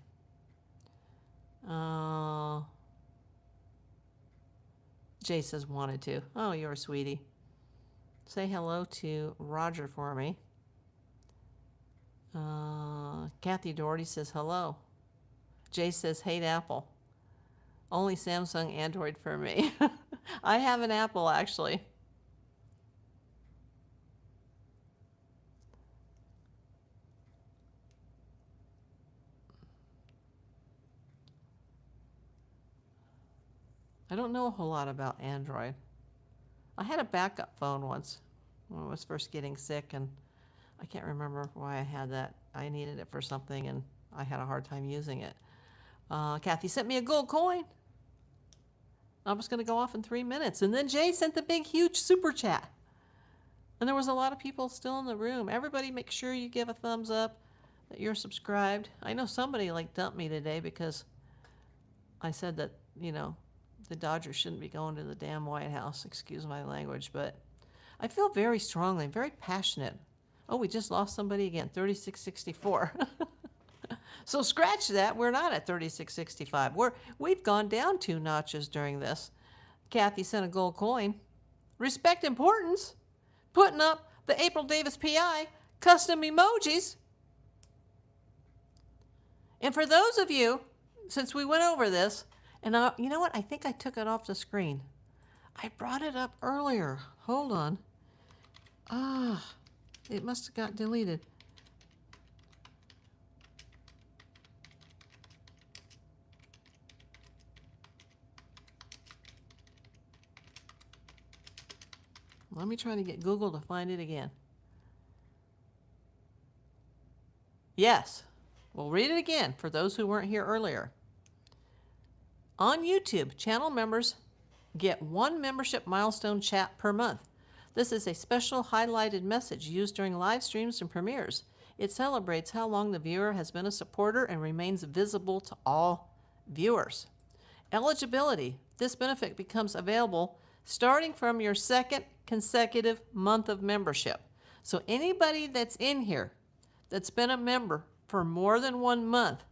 Jay says wanted to. Oh, you're a sweetie. Say hello to Roger for me. Kathy Doherty says hello. Jay says hate Apple. Only Samsung Android for me. I have an Apple, actually. I don't know a whole lot about Android. I had a backup phone once when I was first getting sick, and I can't remember why I had that. I needed it for something, and I had a hard time using it. Kathy sent me a gold coin. I was going to go off in 3 minutes, and then Jay sent the big, huge super chat. And there was a lot of people still in the room. Everybody make sure you give a thumbs up, that you're subscribed. I know somebody dumped me today because I said that, the Dodgers shouldn't be going to the damn White House. Excuse my language, but I feel very strongly, very passionate. Oh, we just lost somebody again, 36-64. So scratch that. We're not at 36-65. We've gone down 2 notches during this. Kathy sent a gold coin. Respect importance. Putting up the April Davis PI custom emojis. And for those of you, since we went over this, and you know what? I think I took it off the screen. I brought it up earlier. Hold on. It must have got deleted. Let me try to get Google to find it again. Yes. We'll read it again for those who weren't here earlier. On YouTube, channel members get 1 membership milestone chat per month. This is a special highlighted message used during live streams and premieres. It celebrates how long the viewer has been a supporter and remains visible to all viewers. Eligibility. This benefit becomes available starting from your 2nd consecutive month of membership. So anybody that's in here that's been a member for more than 1 month,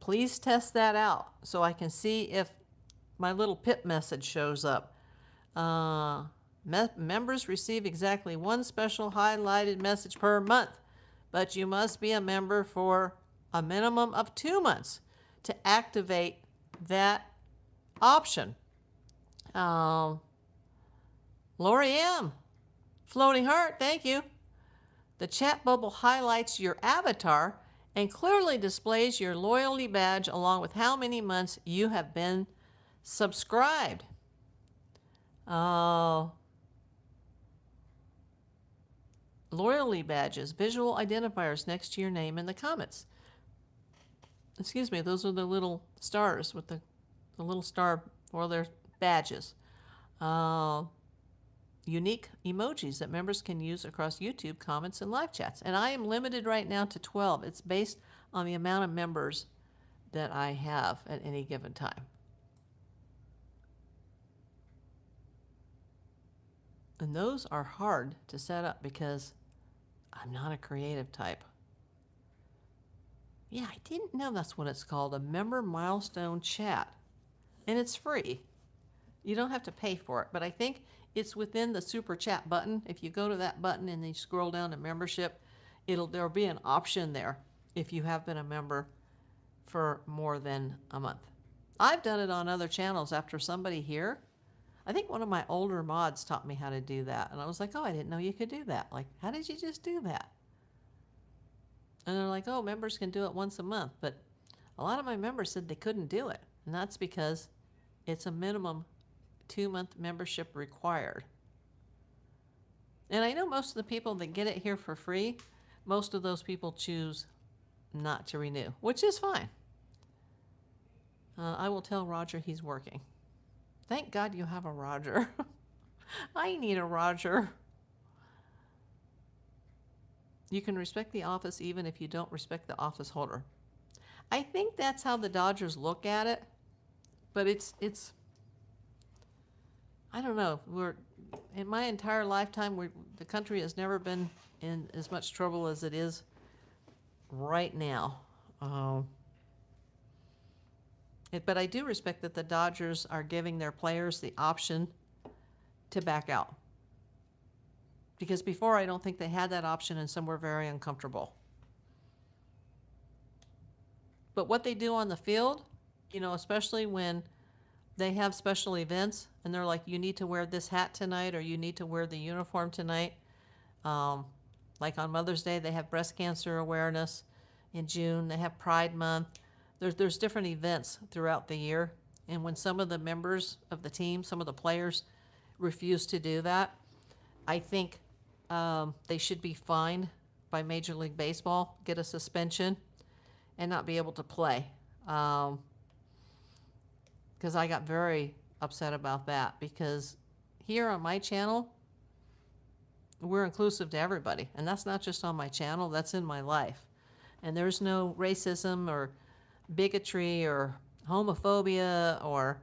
please test that out so I can see if my little pip message shows up. Members receive exactly 1 special highlighted message per month, but you must be a member for a minimum of 2 months to activate that option. Lori M. Floating Heart, thank you. The chat bubble highlights your avatar and clearly displays your loyalty badge along with how many months you have been subscribed. Loyalty badges, visual identifiers next to your name in the comments. Excuse me, those are the little stars with the little star for their badges. Unique emojis that members can use across YouTube comments and live chats. And I am limited right now to 12. It's based on the amount of members that I have at any given time. And those are hard to set up because I'm not a creative type. Yeah, I didn't know that's what it's called, a member milestone chat. And it's free. You don't have to pay for it, but I think it's within the super chat button. If you go to that button and then you scroll down to membership, there'll be an option there if you have been a member for more than a month. I've done it on other channels after somebody here. I think one of my older mods taught me how to do that. And I was like, oh, I didn't know you could do that. Like, how did you just do that? And they're like, oh, members can do it once a month. But a lot of my members said they couldn't do it. And that's because it's a minimum 2-month membership required. And I know most of the people that get it here for free, most of those people choose not to renew, which is fine. I will tell Roger he's working. Thank God you have a Roger. I need a Roger. You can respect the office even if you don't respect the office holder. I think that's how the Dodgers look at it, but it's I don't know. In my entire lifetime, the country has never been in as much trouble as it is right now. But I do respect that the Dodgers are giving their players the option to back out. Because before, I don't think they had that option, and some were very uncomfortable. But what they do on the field, especially when they have special events and they're like, you need to wear this hat tonight or you need to wear the uniform tonight. Like on Mother's Day, they have breast cancer awareness. In June, they have Pride Month. There's different events throughout the year. And when some of the members of the team, some of the players refuse to do that, I think they should be fined by Major League Baseball, get a suspension, and not be able to play. Because I got very upset about that, because here on my channel, we're inclusive to everybody. And that's not just on my channel, that's in my life. And there's no racism or bigotry or homophobia or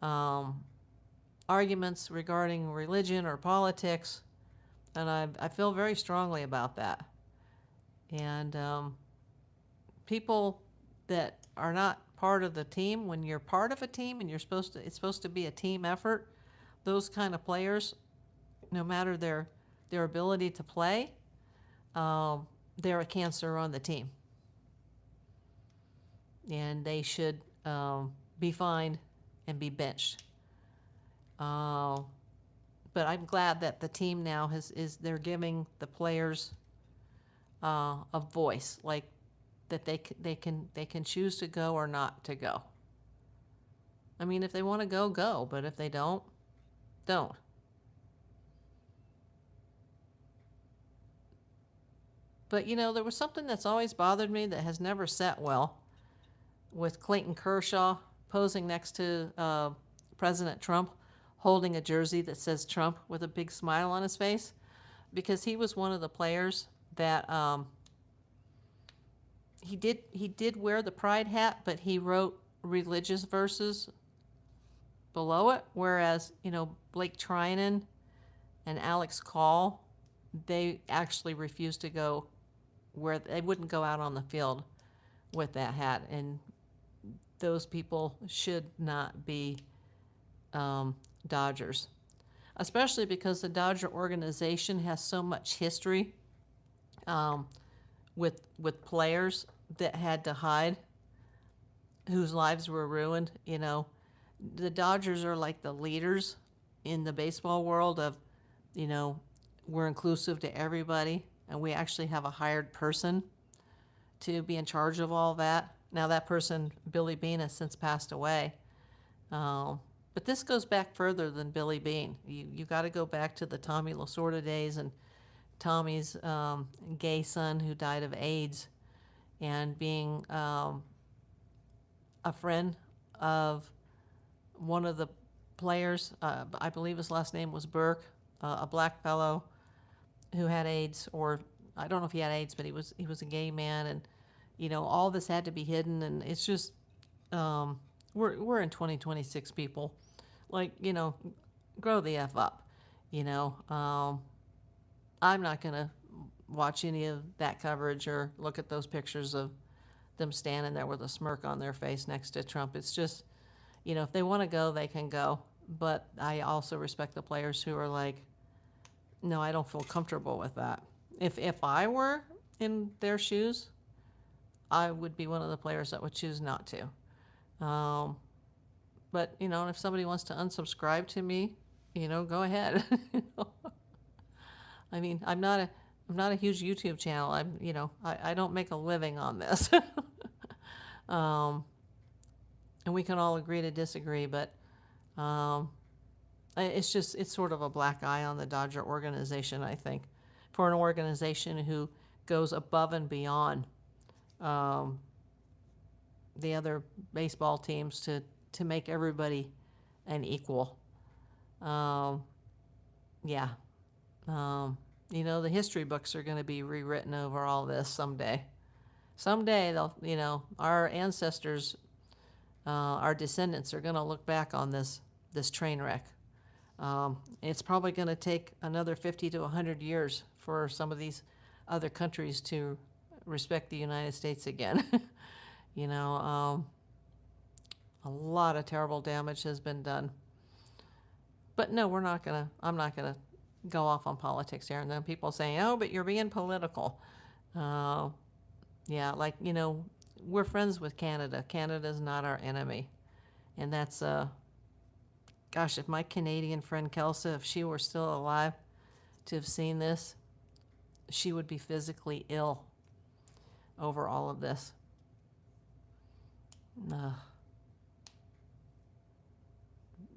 arguments regarding religion or politics, and I feel very strongly about that. And people that are not part of the team, when you're part of a team and it's supposed to be a team effort, those kind of players, no matter their ability to play, they're a cancer on the team. And they should be fined and be benched. But I'm glad that the team now they're giving the players a voice, like that they can choose to go or not to go. I mean, if they want to go, go. But if they don't, don't. But, there was something that's always bothered me that has never sat well with Clayton Kershaw posing next to President Trump, holding a jersey that says Trump with a big smile on his face, because he was one of the players that he did wear the pride hat, but he wrote religious verses below it, whereas, Blake Trinan and Alex Call, they actually refused to go where they wouldn't go out on the field with that hat, and those people should not be Dodgers, especially because the Dodger organization has so much history with players that had to hide, whose lives were ruined. The Dodgers are like the leaders in the baseball world of, we're inclusive to everybody, and we actually have a hired person to be in charge of all that. Now that person, Billy Beane, has since passed away. But this goes back further than Billy Beane. You got to go back to the Tommy Lasorda days and Tommy's gay son who died of AIDS, and being a friend of one of the players. I believe his last name was Burke, a black fellow who had AIDS, or I don't know if he had AIDS, but he was a gay man, and all this had to be hidden, and it's just we're in 2026, people. Like, grow the F up. I'm not gonna watch any of that coverage or look at those pictures of them standing there with a smirk on their face next to Trump. It's just, if they want to go, they can go. But I also respect the players who are like, no, I don't feel comfortable with that. If I were in their shoes, I would be one of the players that would choose not to. But, if somebody wants to unsubscribe to me, go ahead. I mean, I'm not a huge YouTube channel. I don't make a living on this. And we can all agree to disagree, but it's sort of a black eye on the Dodger organization, I think, for an organization who goes above and beyond the other baseball teams to make everybody an equal. Yeah. The history books are going to be rewritten over all this someday. Someday they'll, our ancestors, our descendants are going to look back on this train wreck. It's probably going to take another 50 to 100 years for some of these other countries to respect the United States again. A lot of terrible damage has been done. But no, I'm not gonna go off on politics here. And then people saying, oh, but you're being political. Yeah, like, we're friends with Canada. Canada's not our enemy. And that's, gosh, if my Canadian friend Kelsa, if she were still alive to have seen this, she would be physically ill over all of this.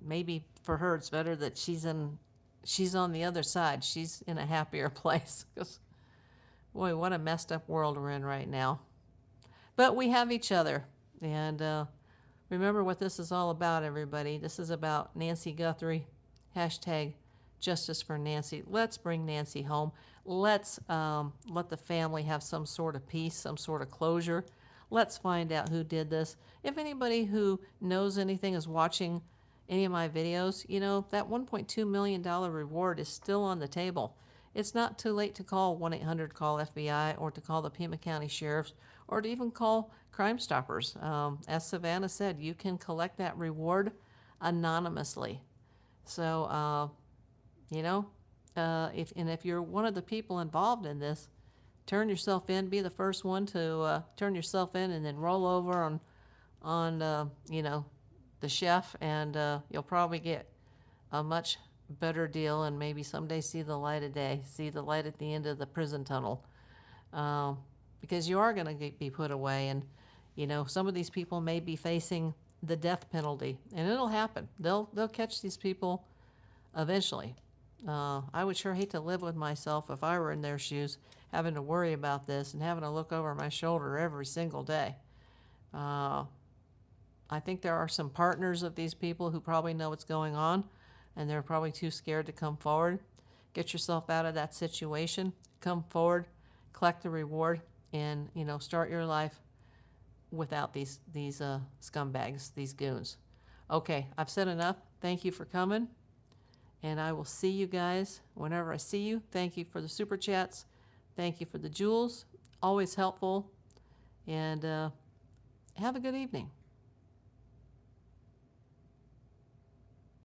Maybe for her it's better that she's on the other side. She's in a happier place. Because, boy, what a messed up world we're in right now. But we have each other. And remember what this is all about, everybody. This is about Nancy Guthrie. Hashtag Justice for Nancy. Let's bring Nancy home. Let's let the family have some sort of peace, some sort of closure. Let's find out who did this. If anybody who knows anything is watching, any of my videos, you know, that $1.2 million reward is still on the table. It's not too late to call 1-800-CALL-FBI or to call the Pima County Sheriff's or to even call Crime Stoppers. As Savannah said, you can collect that reward anonymously. So, you know, if you're one of the people involved in this, turn yourself in. Be the first one to turn yourself in, and then roll over on you know, the chef, and you'll probably get a much better deal, and maybe someday see the light of day, see the light at the end of the prison tunnel, because you are going to be put away, and you know, some of these people may be facing the death penalty, and it'll happen. They'll catch these people eventually. I would sure hate to live with myself if I were in their shoes, having to worry about this and having to look over my shoulder every single day. I think there are some partners of these people who probably know what's going on, and they're probably too scared to come forward. Get yourself out of that situation. Come forward, collect the reward, and you know, start your life without these scumbags, these goons. Okay, I've said enough. Thank you for coming, and I will see you guys whenever I see you. Thank you for the super chats. Thank you for the jewels. Always helpful. And have a good evening.